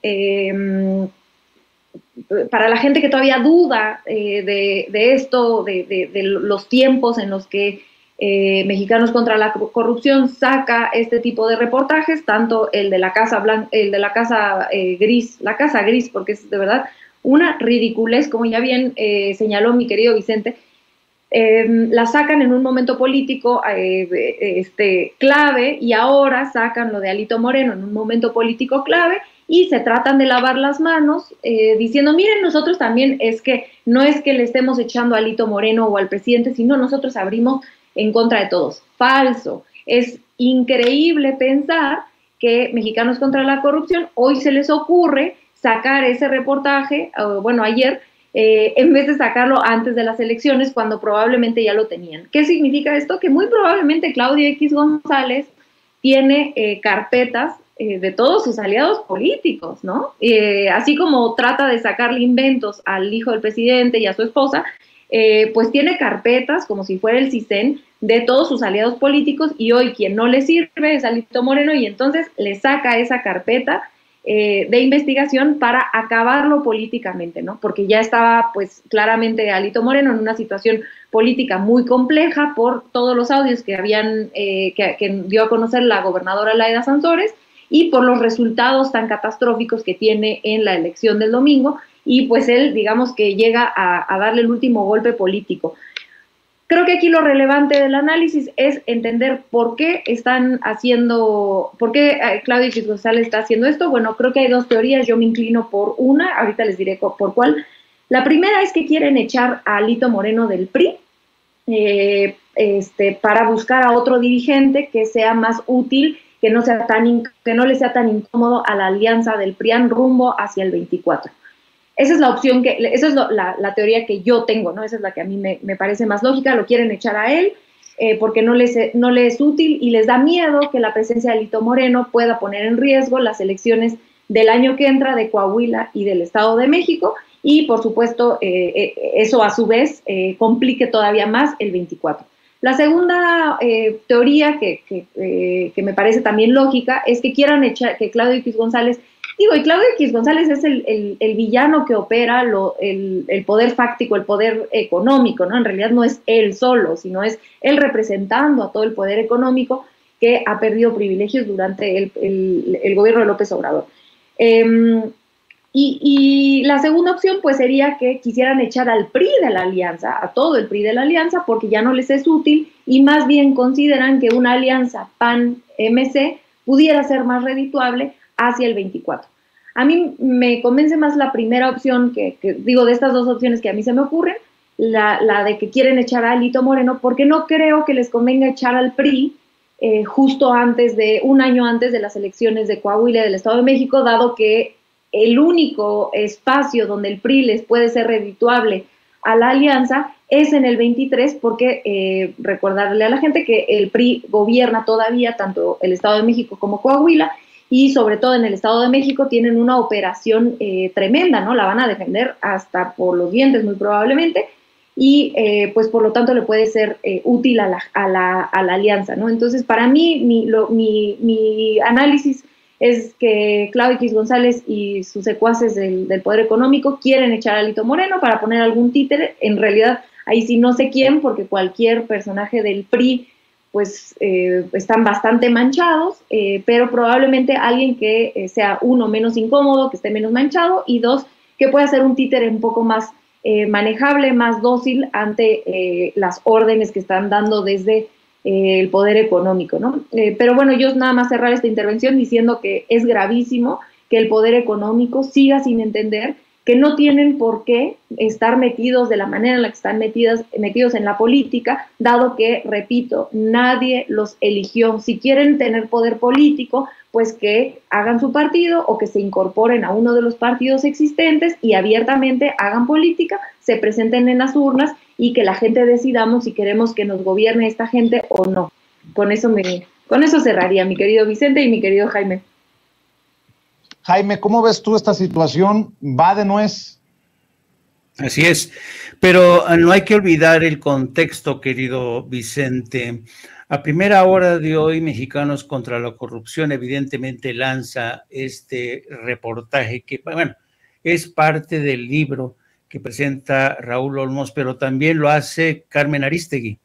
para la gente que todavía duda de esto, de los tiempos en los que Mexicanos contra la Corrupción saca este tipo de reportajes, tanto el de la Casa Blanca, el de la Casa Gris, porque es de verdad una ridiculez, como ya bien señaló mi querido Vicente. La sacan en un momento político clave, y ahora sacan lo de Alito Moreno en un momento político clave, y se tratan de lavar las manos diciendo, miren, nosotros también no es que le estemos echando a Alito Moreno o al presidente, sino nosotros abrimos en contra de todos. Falso. Es increíble pensar que Mexicanos contra la Corrupción hoy se les ocurre sacar ese reportaje, ayer, en vez de sacarlo antes de las elecciones, cuando probablemente ya lo tenían. ¿Qué significa esto? Que muy probablemente Claudio X González tiene carpetas de todos sus aliados políticos, ¿no? Así como trata de sacarle inventos al hijo del presidente y a su esposa, pues tiene carpetas, como si fuera el CISEN, de todos sus aliados políticos, y hoy quien no le sirve es Alito Moreno, y entonces le saca esa carpeta de investigación para acabarlo políticamente, ¿no? Porque ya estaba, pues, claramente Alito Moreno en una situación política muy compleja por todos los audios que que dio a conocer la gobernadora Laida Sansores, y por los resultados tan catastróficos que tiene en la elección del domingo, y pues él, digamos que llega a darle el último golpe político. Creo que aquí lo relevante del análisis es entender por qué Claudio X González está haciendo esto. Bueno, creo que hay dos teorías, yo me inclino por una, ahorita les diré por cuál. La primera es que quieren echar a Alito Moreno del PRI para buscar a otro dirigente que sea más útil, que no le sea tan incómodo a la alianza del PRIAN rumbo hacia el 24. esa es la opción, esa es la teoría que yo tengo, ¿no? Esa es la que a mí me parece más lógica. Lo quieren echar a él porque no le es útil y les da miedo que la presencia de Alito Moreno pueda poner en riesgo las elecciones del año que entra de Coahuila y del Estado de México, y por supuesto eso a su vez complique todavía más el 24. La segunda teoría que me parece también lógica es que quieran echar, que Claudio X González, y Claudio X González es el villano que opera el poder fáctico, el poder económico, ¿no? En realidad no es él solo, sino es él representando a todo el poder económico que ha perdido privilegios durante el gobierno de López Obrador. Y la segunda opción pues sería que quisieran echar al PRI de la alianza, a todo el PRI de la alianza, porque ya no les es útil y más bien consideran que una alianza PAN-MC pudiera ser más redituable hacia el 24. A mí me convence más la primera opción que digo, de estas dos opciones que a mí se me ocurren, la de que quieren echar a Alito Moreno, porque no creo que les convenga echar al PRI justo un año antes de las elecciones de Coahuila y del Estado de México, dado que el único espacio donde el PRI les puede ser redituable a la alianza es en el 23, porque recordarle a la gente que el PRI gobierna todavía tanto el Estado de México como Coahuila, y sobre todo en el Estado de México tienen una operación tremenda, ¿no? La van a defender hasta por los dientes muy probablemente, y pues por lo tanto le puede ser útil a la alianza, ¿no? Entonces para mí mi análisis es que Claudio X González y sus secuaces del poder económico quieren echar a Alito Moreno para poner algún títere. En realidad ahí sí no sé quién, porque cualquier personaje del PRI pues están bastante manchados, pero probablemente alguien que sea uno, menos incómodo, que esté menos manchado, y dos, que pueda ser un títere un poco más manejable, más dócil ante las órdenes que están dando desde el poder económico, ¿no? Pero bueno, yo nada más cerrar esta intervención diciendo que es gravísimo que el poder económico siga sin entender que no tienen por qué estar metidos de la manera en la que están metidos en la política, dado que, repito, nadie los eligió. Si quieren tener poder político, pues que hagan su partido o que se incorporen a uno de los partidos existentes y abiertamente hagan política, se presenten en las urnas y que la gente decidamos si queremos que nos gobierne esta gente o no. Con eso cerraría, mi querido Vicente y mi querido Jaime. Jaime, ¿cómo ves tú esta situación? ¿Va de nuez? Así es, pero no hay que olvidar el contexto, querido Vicente. A primera hora de hoy, Mexicanos contra la Corrupción evidentemente lanza este reportaje que, bueno, es parte del libro que presenta Raúl Olmos, pero también lo hace Carmen Arístegui.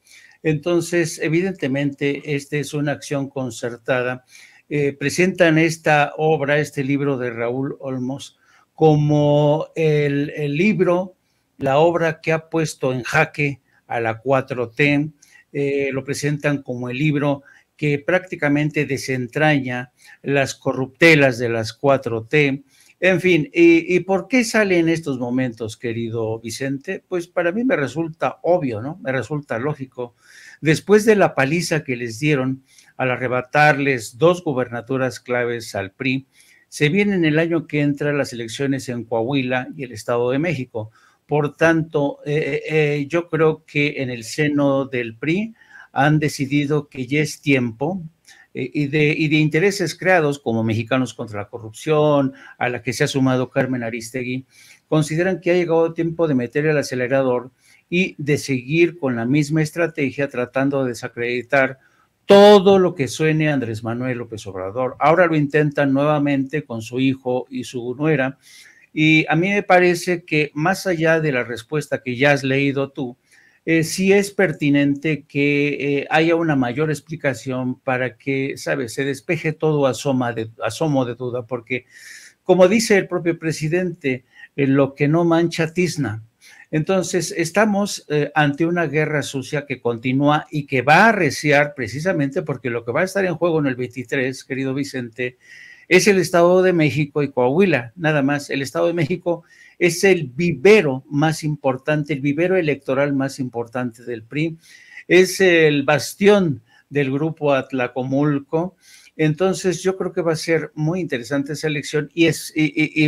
Entonces, evidentemente, esta es una acción concertada. Presentan esta obra, este libro de Raúl Olmos, como el libro, la obra que ha puesto en jaque a la 4T, lo presentan como el libro que prácticamente desentraña las corruptelas de las 4T. En fin, ¿y por qué sale en estos momentos, querido Vicente? Pues para mí me resulta obvio, ¿no? Me resulta lógico. Después de la paliza que les dieron al arrebatarles 2 gubernaturas claves al PRI, se vienen el año que entra las elecciones en Coahuila y el Estado de México. Por tanto, yo creo que en el seno del PRI han decidido que ya es tiempo y de intereses creados como Mexicanos contra la Corrupción, a la que se ha sumado Carmen Arístegui, consideran que ha llegado tiempo de meter el acelerador y de seguir con la misma estrategia tratando de desacreditar todo lo que suene a Andrés Manuel López Obrador. Ahora lo intentan nuevamente con su hijo y su nuera, y a mí me parece que más allá de la respuesta que ya has leído tú, sí es pertinente que haya una mayor explicación para que, ¿sabes?, se despeje todo asomo de duda, porque como dice el propio presidente, lo que no mancha tizna. Entonces, estamos ante una guerra sucia que continúa y que va a arreciar precisamente porque lo que va a estar en juego en el 23, querido Vicente, es el Estado de México y Coahuila, nada más. El Estado de México es el vivero más importante, el vivero electoral más importante del PRI, es el bastión del grupo Atlacomulco Entonces, yo creo que va a ser muy interesante esa elección y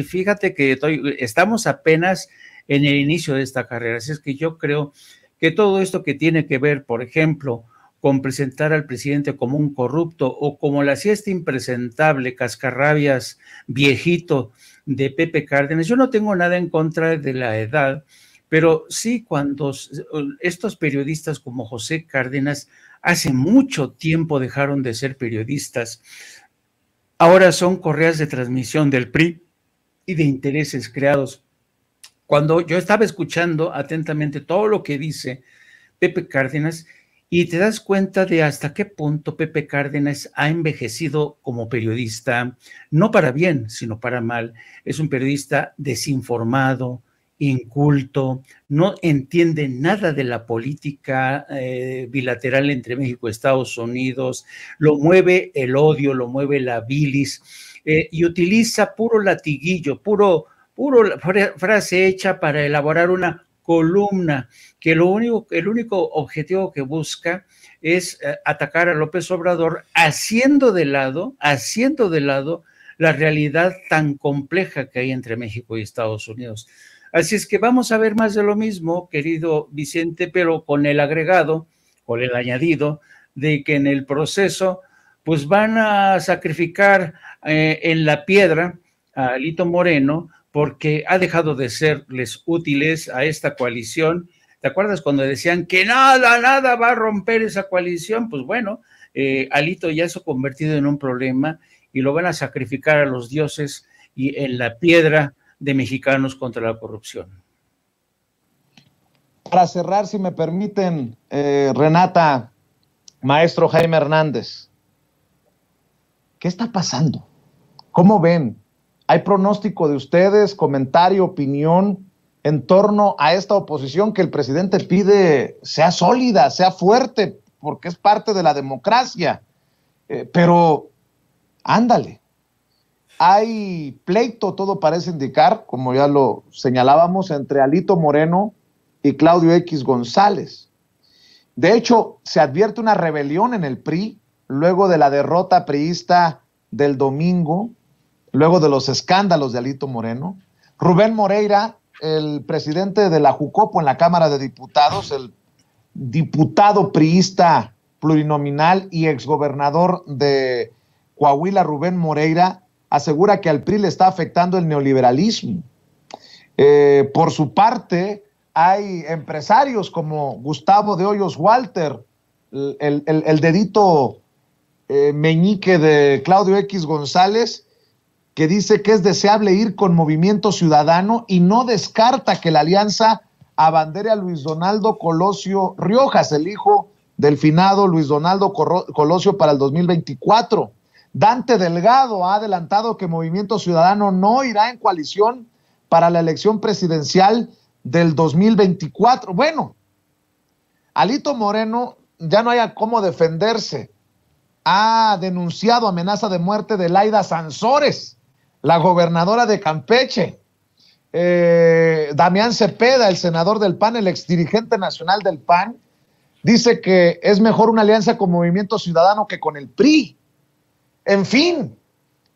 fíjate que estamos apenas en el inicio de esta carrera, así es que yo creo que todo esto que tiene que ver, por ejemplo, con presentar al presidente como un corrupto o como la siesta impresentable, cascarrabias, viejito de Pepe Cárdenas, yo no tengo nada en contra de la edad, pero sí cuando estos periodistas como José Cárdenas hace mucho tiempo dejaron de ser periodistas, ahora son correas de transmisión del PRI y de intereses creados. Cuando yo estaba escuchando atentamente todo lo que dice Pepe Cárdenas, y te das cuenta de hasta qué punto Pepe Cárdenas ha envejecido como periodista, no para bien, sino para mal. Es un periodista desinformado, inculto, no entiende nada de la política bilateral entre México y Estados Unidos, lo mueve el odio, lo mueve la bilis, y utiliza puro latiguillo, puro frase hecha para elaborar una columna, que el único objetivo que busca es atacar a López Obrador, haciendo de lado la realidad tan compleja que hay entre México y Estados Unidos. Así es que vamos a ver más de lo mismo, querido Vicente, pero con el agregado, con el añadido, de que en el proceso, pues van a sacrificar en la piedra a Alito Moreno, porque ha dejado de serles útiles a esta coalición. ¿Te acuerdas cuando decían que nada va a romper esa coalición? Pues bueno, Alito ya se ha convertido en un problema y lo van a sacrificar a los dioses y en la piedra de Mexicanos contra la Corrupción. Para cerrar, si me permiten, Renata, maestro Jaime Hernández, ¿qué está pasando? ¿Cómo ven? ¿Hay pronóstico de ustedes, comentario, opinión en torno a esta oposición que el presidente pide sea sólida, sea fuerte, porque es parte de la democracia? Pero, ándale, hay pleito, todo parece indicar, como ya lo señalábamos, entre Alito Moreno y Claudio X González. De hecho, se advierte una rebelión en el PRI luego de la derrota priista del domingo, luego de los escándalos de Alito Moreno. Rubén Moreira, el presidente de la Jucopo en la Cámara de Diputados, el diputado priista plurinominal y exgobernador de Coahuila, Rubén Moreira, asegura que al PRI le está afectando el neoliberalismo. Por su parte, hay empresarios como Gustavo de Hoyos Walter, el dedito meñique de Claudio X González, que dice que es deseable ir con Movimiento Ciudadano y no descarta que la alianza abandere a Luis Donaldo Colosio Riojas, el hijo del finado Luis Donaldo Colosio, para el 2024. Dante Delgado ha adelantado que Movimiento Ciudadano no irá en coalición para la elección presidencial del 2024. Bueno, Alito Moreno ya no haya cómo defenderse. Ha denunciado amenaza de muerte de Laida Sansores, la gobernadora de Campeche. Damián Cepeda, el senador del PAN, el exdirigente nacional del PAN, dice que es mejor una alianza con Movimiento Ciudadano que con el PRI. En fin,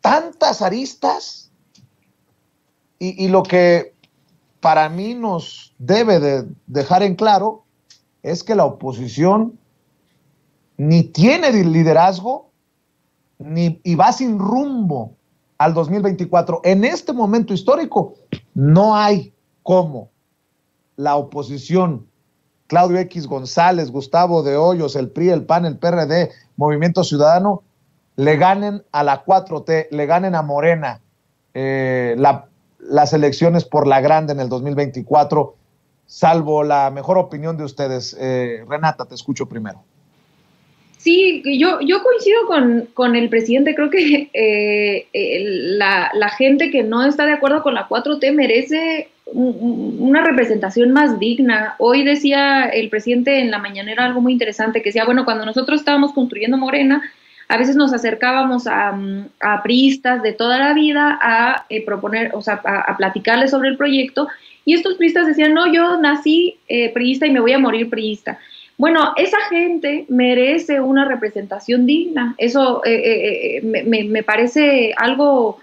tantas aristas. Y lo que para mí nos debe de dejar en claro es que la oposición ni tiene liderazgo y va sin rumbo al 2024. En este momento histórico no hay cómo la oposición, Claudio X González, Gustavo de Hoyos, el PRI, el PAN, el PRD, Movimiento Ciudadano, le ganen a la 4T, le ganen a Morena las elecciones por la grande en el 2024, salvo la mejor opinión de ustedes. Renata, te escucho primero. Sí, yo coincido con el presidente. Creo que la gente que no está de acuerdo con la 4T merece una representación más digna. Hoy decía el presidente en la mañanera algo muy interesante, que decía, bueno, cuando nosotros estábamos construyendo Morena, a veces nos acercábamos a priistas de toda la vida a proponer, o sea, a platicarles sobre el proyecto, y estos priistas decían, no, yo nací priista y me voy a morir priista. Bueno, esa gente merece una representación digna. Eso me parece algo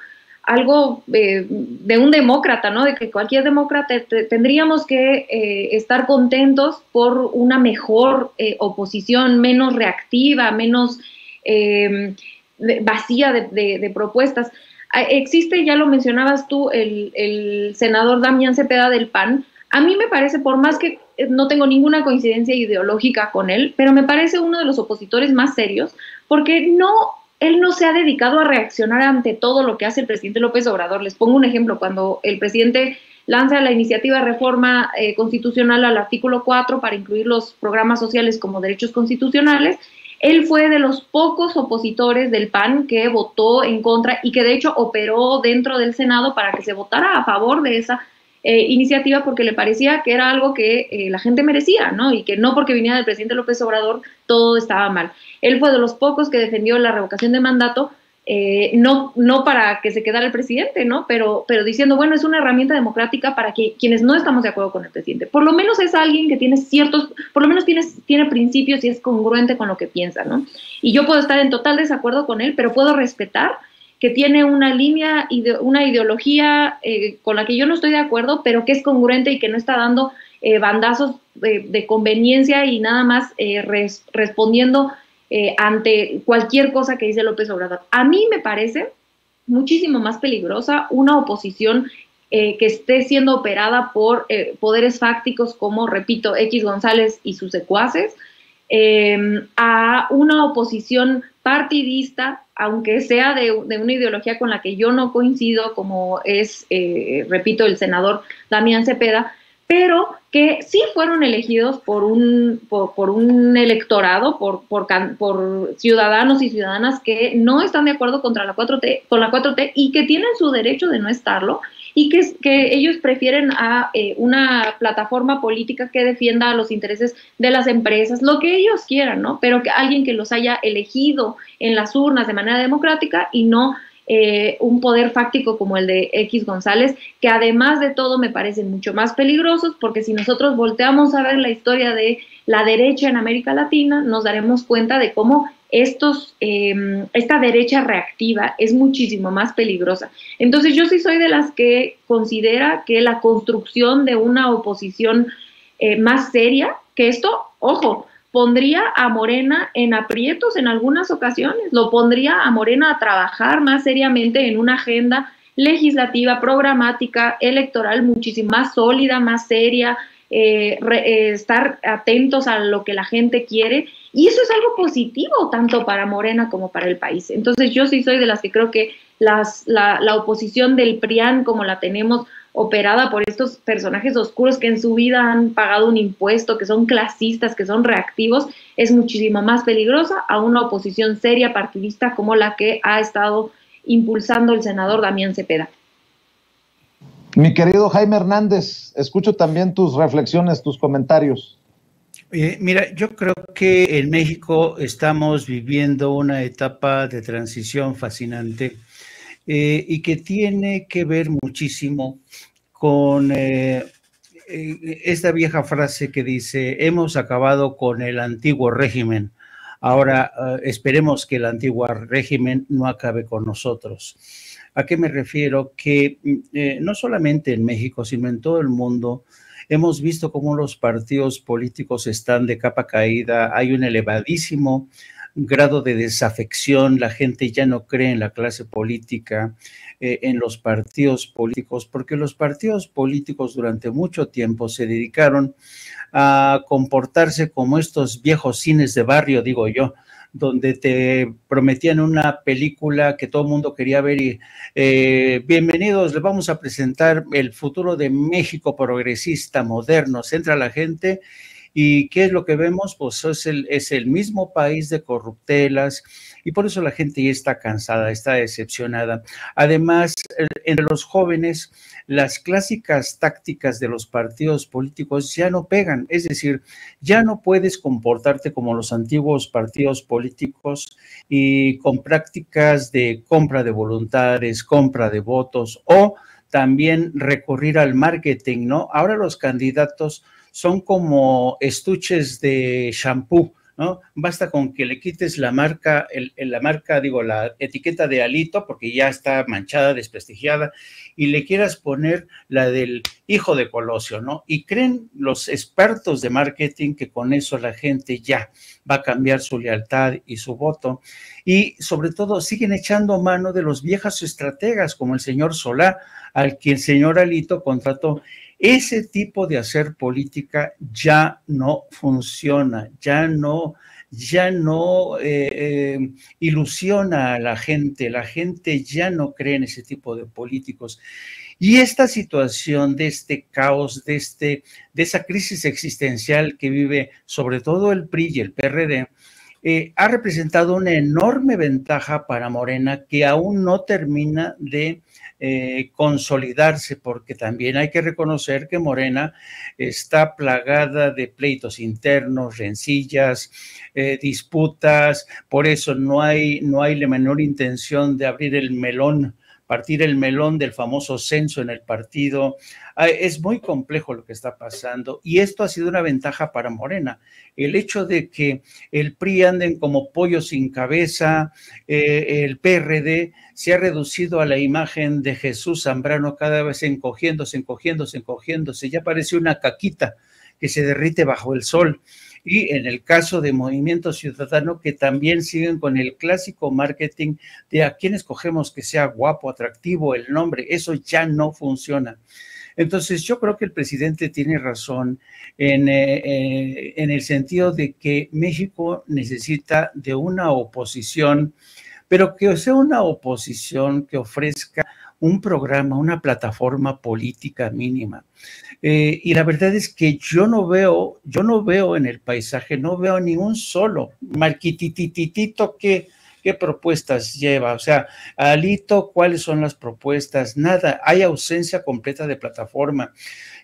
de un demócrata, ¿no? De que cualquier demócrata tendríamos que estar contentos por una mejor oposición, menos reactiva, menos vacía de propuestas. Existe, ya lo mencionabas tú, el senador Damián Cepeda del PAN. A mí me parece, por más que no tengo ninguna coincidencia ideológica con él, pero me parece uno de los opositores más serios, porque él no se ha dedicado a reaccionar ante todo lo que hace el presidente López Obrador. Les pongo un ejemplo: cuando el presidente lanza la iniciativa de reforma constitucional al artículo 4 para incluir los programas sociales como derechos constitucionales, él fue de los pocos opositores del PAN que votó en contra y que de hecho operó dentro del Senado para que se votara a favor de esa iniciativa, porque le parecía que era algo que la gente merecía, ¿no? Y que no porque viniera del presidente López Obrador todo estaba mal. Él fue de los pocos que defendió la revocación de mandato, no para que se quedara el presidente, ¿no? Pero diciendo, bueno, es una herramienta democrática para que quienes no estamos de acuerdo con el presidente, por lo menos es alguien que tiene por lo menos tiene principios y es congruente con lo que piensa, ¿no? Y yo puedo estar en total desacuerdo con él, pero puedo respetar que tiene una línea, una ideología con la que yo no estoy de acuerdo, pero que es congruente y que no está dando bandazos de conveniencia y nada más respondiendo ante cualquier cosa que dice López Obrador. A mí me parece muchísimo más peligrosa una oposición que esté siendo operada por poderes fácticos como, repito, X González y sus secuaces, a una oposición partidista, aunque sea de una ideología con la que yo no coincido, como es, repito, el senador Damián Cepeda, pero que sí fueron elegidos por un electorado, por ciudadanos y ciudadanas que no están de acuerdo con la 4T y que tienen su derecho de no estarlo, y que ellos prefieren a una plataforma política que defienda los intereses de las empresas, lo que ellos quieran, ¿no? Pero que alguien que los haya elegido en las urnas de manera democrática y no un poder fáctico como el de X González, que además de todo me parecen mucho más peligrosos, porque si nosotros volteamos a ver la historia de la derecha en América Latina, nos daremos cuenta de cómo esta derecha reactiva es muchísimo más peligrosa. Entonces yo sí soy de las que considera que la construcción de una oposición más seria, que esto, ojo, pondría a Morena en aprietos en algunas ocasiones, lo pondría a Morena a trabajar más seriamente en una agenda legislativa, programática, electoral muchísimo más sólida, más seria, estar atentos a lo que la gente quiere, y eso es algo positivo tanto para Morena como para el país. Entonces yo sí soy de las que creo que la oposición del PRIAN, como la tenemos operada por estos personajes oscuros que en su vida han pagado un impuesto, que son clasistas, que son reactivos, es muchísimo más peligrosa a una oposición seria, partidista, como la que ha estado impulsando el senador Damián Cepeda. Mi querido Jaime Hernández, escucho también tus reflexiones, tus comentarios. Mira, yo creo que en México estamos viviendo una etapa de transición fascinante y que tiene que ver muchísimo con esta vieja frase que dice: hemos acabado con el antiguo régimen, ahora esperemos que el antiguo régimen no acabe con nosotros. ¿A qué me refiero? Que no solamente en México, sino en todo el mundo, hemos visto cómo los partidos políticos están de capa caída, hay un elevadísimo grado de desafección, la gente ya no cree en la clase política, en los partidos políticos, porque los partidos políticos durante mucho tiempo se dedicaron a comportarse como estos viejos cines de barrio, digo yo, donde te prometían una película que todo el mundo quería ver y bienvenidos, les vamos a presentar el futuro de México progresista, moderno, se entra la gente. ¿Y qué es lo que vemos? Pues es el mismo país de corruptelas, y por eso la gente ya está cansada, está decepcionada. Además, entre los jóvenes, las clásicas tácticas de los partidos políticos ya no pegan, es decir, ya no puedes comportarte como los antiguos partidos políticos y con prácticas de compra de voluntades, compra de votos o también recurrir al marketing, ¿no? Ahora los candidatos son como estuches de shampoo, ¿no? Basta con que le quites la marca, la etiqueta de Alito, porque ya está manchada, desprestigiada, y le quieras poner la del hijo de Colosio, ¿no? Y creen los expertos de marketing que con eso la gente ya va a cambiar su lealtad y su voto. Y sobre todo siguen echando mano de los viejos estrategas, como el señor Solá, al que el señor Alito contrató. Ese tipo de hacer política ya no funciona, ya no ilusiona a la gente ya no cree en ese tipo de políticos. Y esta situación de este caos, de esa crisis existencial que vive sobre todo el PRI y el PRD, ha representado una enorme ventaja para Morena que aún no termina de consolidarse, porque también hay que reconocer que Morena está plagada de pleitos internos, rencillas, disputas, por eso no hay la menor intención de abrir el melón, partir el melón del famoso censo en el partido. Es muy complejo lo que está pasando y esto ha sido una ventaja para Morena. El hecho de que el PRI anden como pollo sin cabeza, el PRD se ha reducido a la imagen de Jesús Zambrano cada vez encogiéndose, ya parece una caquita que se derrite bajo el sol. Y en el caso de Movimiento Ciudadano, que también siguen con el clásico marketing de a quién escogemos que sea guapo, atractivo, el nombre, eso ya no funciona. Entonces, yo creo que el presidente tiene razón en el sentido de que México necesita de una oposición, pero que sea una oposición que ofrezca un programa, una plataforma política mínima. Y la verdad es que yo no veo en el paisaje, no veo ni un solo marquitititito ¿qué propuestas lleva? O sea, Alito, ¿cuáles son las propuestas? Nada, hay ausencia completa de plataforma.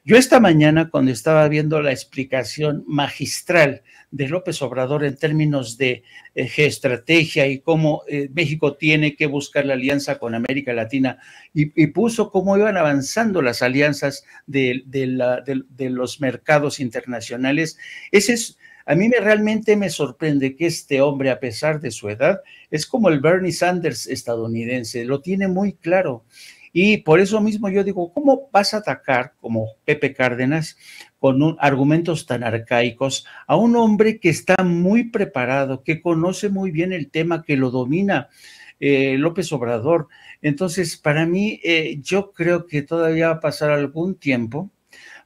Yo esta mañana, cuando estaba viendo la explicación magistral de López Obrador en términos de geoestrategia y cómo México tiene que buscar la alianza con América Latina y puso cómo iban avanzando las alianzas de los mercados internacionales, a mí realmente me sorprende que este hombre, a pesar de su edad, es como el Bernie Sanders estadounidense, lo tiene muy claro. Y por eso mismo yo digo, ¿cómo vas a atacar, como Pepe Cárdenas, con argumentos tan arcaicos, a un hombre que está muy preparado, que conoce muy bien el tema, que lo domina, López Obrador? Entonces, para mí, yo creo que todavía va a pasar algún tiempo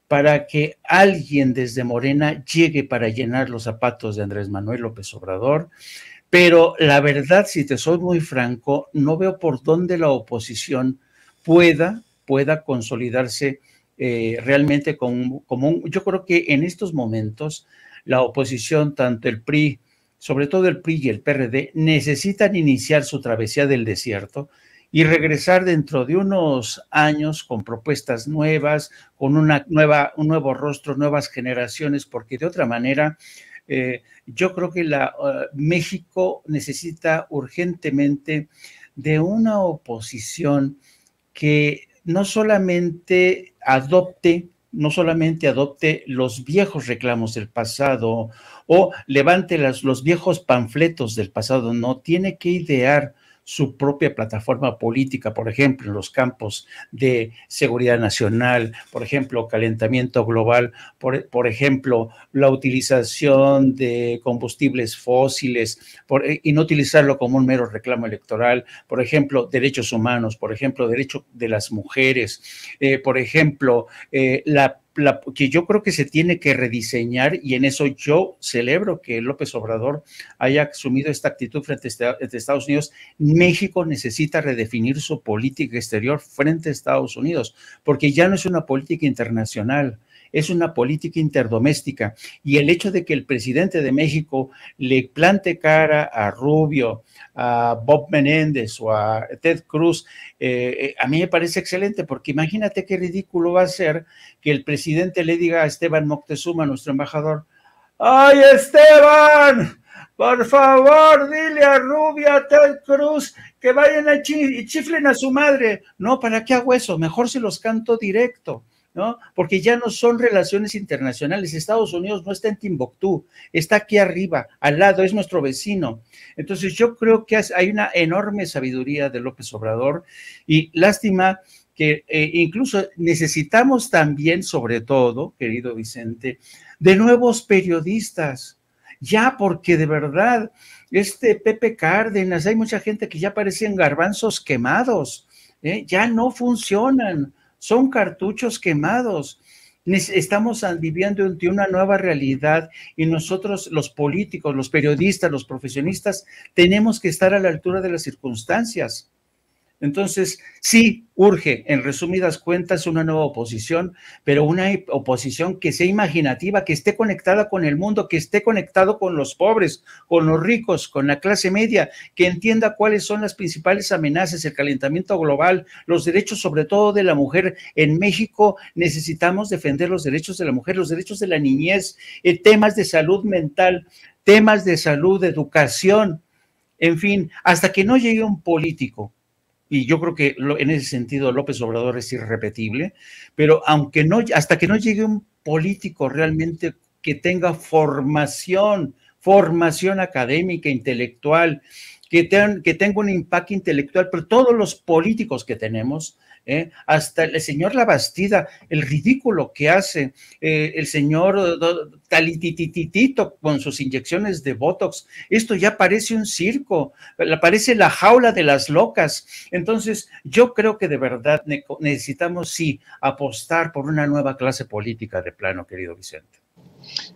para que alguien desde Morena llegue para llenar los zapatos de Andrés Manuel López Obrador. Pero la verdad, si te soy muy franco, no veo por dónde la oposición pueda consolidarse realmente como yo creo que en estos momentos la oposición, tanto el PRI, sobre todo el PRI y el PRD, necesitan iniciar su travesía del desierto y regresar dentro de unos años con propuestas nuevas, con un nuevo rostro, nuevas generaciones, porque de otra manera yo creo que México necesita urgentemente de una oposición que no solamente adopte los viejos reclamos del pasado o levante los viejos panfletos del pasado, no, tiene que idear su propia plataforma política, por ejemplo, en los campos de seguridad nacional, por ejemplo, calentamiento global, por ejemplo, la utilización de combustibles fósiles y no utilizarlo como un mero reclamo electoral, por ejemplo, derechos humanos, por ejemplo, derecho de las mujeres, por ejemplo, que yo creo que se tiene que rediseñar, y en eso yo celebro que López Obrador haya asumido esta actitud frente a Estados Unidos. México necesita redefinir su política exterior frente a Estados Unidos, porque ya no es una política internacional, es una política interdoméstica, y el hecho de que el presidente de México le plante cara a Rubio, a Bob Menéndez o a Ted Cruz, a mí me parece excelente, porque imagínate qué ridículo va a ser que el presidente le diga a Esteban Moctezuma, nuestro embajador: ¡ay, Esteban! Por favor, dile a Rubio, a Ted Cruz, que vayan y chiflen a su madre. No, ¿para qué hago eso? Mejor se los canto directo. ¿no? Porque ya no son relaciones internacionales. Estados Unidos no está en Timbuktu, está aquí arriba, al lado, es nuestro vecino. Entonces yo creo que hay una enorme sabiduría de López Obrador y lástima que incluso necesitamos también, sobre todo, querido Vicente, de nuevos periodistas, ya porque de verdad, Pepe Cárdenas, hay mucha gente que ya parecen garbanzos quemados, ya no funcionan, son cartuchos quemados. Estamos viviendo ante una nueva realidad y nosotros, los políticos, los periodistas, los profesionistas, tenemos que estar a la altura de las circunstancias. Entonces, sí, urge, en resumidas cuentas, una nueva oposición, pero una oposición que sea imaginativa, que esté conectada con el mundo, que esté conectado con los pobres, con los ricos, con la clase media, que entienda cuáles son las principales amenazas, el calentamiento global, los derechos sobre todo de la mujer. En México necesitamos defender los derechos de la mujer, los derechos de la niñez, temas de salud mental, temas de salud, de educación, en fin, hasta que no llegue un político. Y yo creo que en ese sentido López Obrador es irrepetible, pero hasta que no llegue un político realmente que tenga formación académica, intelectual, que tenga un impacto intelectual, pero todos los políticos que tenemos, hasta el señor Labastida, el ridículo que hace el señor Talitititito con sus inyecciones de Botox, esto ya parece un circo, parece la jaula de las locas. Entonces yo creo que de verdad necesitamos sí apostar por una nueva clase política de plano, querido Vicente.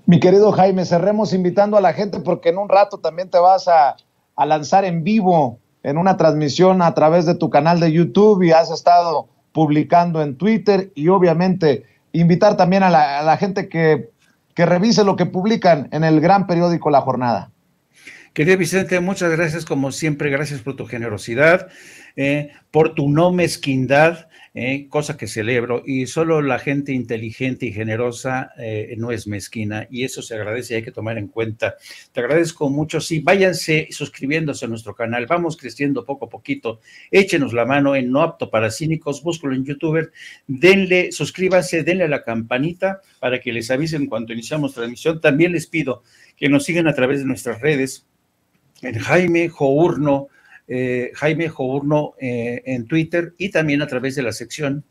Mi querido Jaime, cerremos invitando a la gente porque en un rato también te vas a lanzar en vivo en una transmisión a través de tu canal de YouTube y has estado publicando en Twitter y obviamente invitar también a la gente que revise lo que publican en el gran periódico La Jornada. Querido Vicente, muchas gracias como siempre, gracias por tu generosidad, por tu no mezquindad, cosa que celebro, y solo la gente inteligente y generosa no es mezquina, y eso se agradece y hay que tomar en cuenta. Te agradezco mucho, sí, váyanse suscribiéndose a nuestro canal, vamos creciendo poco a poquito, échenos la mano en No Apto para Cínicos, búscalo en YouTube, suscríbanse, denle a la campanita para que les avisen cuando iniciamos transmisión. También les pido que nos sigan a través de nuestras redes, en Jaime Journo en Twitter y también a través de la sección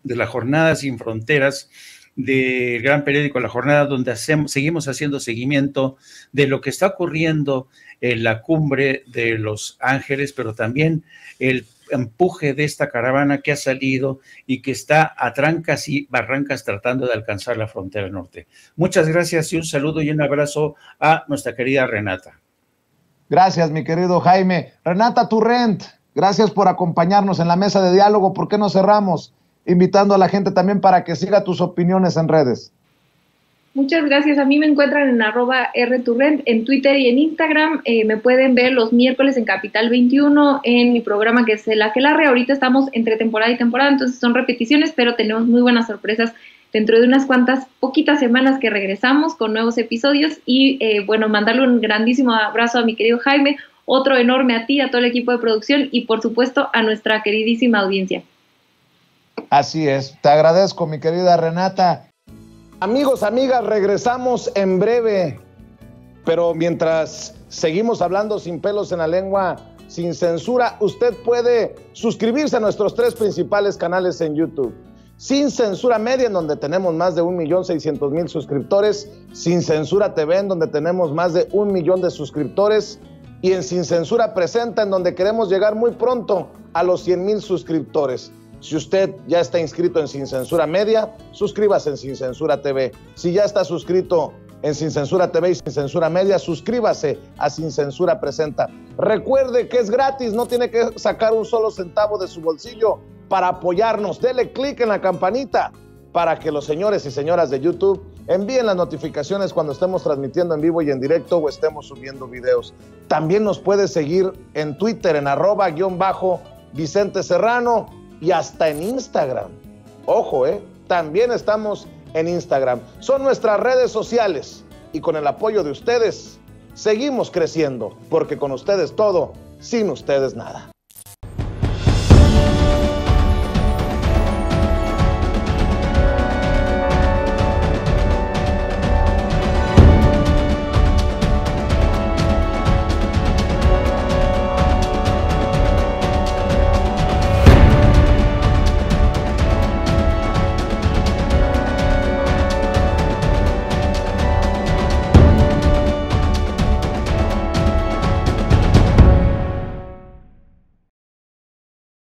de La Jornada Sin Fronteras del gran periódico La Jornada, donde seguimos haciendo seguimiento de lo que está ocurriendo en la cumbre de Los Ángeles, pero también el empuje de esta caravana que ha salido y que está a trancas y barrancas tratando de alcanzar la frontera norte. Muchas gracias y un saludo y un abrazo a nuestra querida Renata. Gracias, mi querido Jaime. Renata Turrent, gracias por acompañarnos en la mesa de diálogo. ¿Por qué no cerramos invitando a la gente también para que siga tus opiniones en redes? Muchas gracias. A mí me encuentran en @rturrent en Twitter y en Instagram. Me pueden ver los miércoles en Capital 21 en mi programa que es El Aquelarre. Ahorita estamos entre temporada y temporada, entonces son repeticiones, pero tenemos muy buenas sorpresas dentro de unas poquitas semanas que regresamos con nuevos episodios y mandarle un grandísimo abrazo a mi querido Jaime, otro enorme a ti, a todo el equipo de producción y por supuesto a nuestra queridísima audiencia. Así es, te agradezco mi querida Renata. Amigos, amigas, regresamos en breve, pero mientras seguimos hablando sin pelos en la lengua, sin censura, usted puede suscribirse a nuestros 3 principales canales en YouTube. Sin Censura Media, en donde tenemos más de 1,600,000 suscriptores, Sin Censura TV, en donde tenemos más de 1 millón de suscriptores, y en Sin Censura Presenta, en donde queremos llegar muy pronto a los 100,000 suscriptores. Si usted ya está inscrito en Sin Censura Media, suscríbase en Sin Censura TV. Si ya está suscrito en Sin Censura TV y Sin Censura Media, suscríbase a Sin Censura Presenta. Recuerde que es gratis, no tiene que sacar un solo centavo de su bolsillo para apoyarnos. Dele clic en la campanita para que los señores y señoras de YouTube envíen las notificaciones cuando estemos transmitiendo en vivo y en directo o estemos subiendo videos. También nos puede seguir en Twitter en @_Vicente Serrano y hasta en Instagram. Ojo, también estamos en Instagram. Son nuestras redes sociales y con el apoyo de ustedes seguimos creciendo, porque con ustedes todo, sin ustedes nada.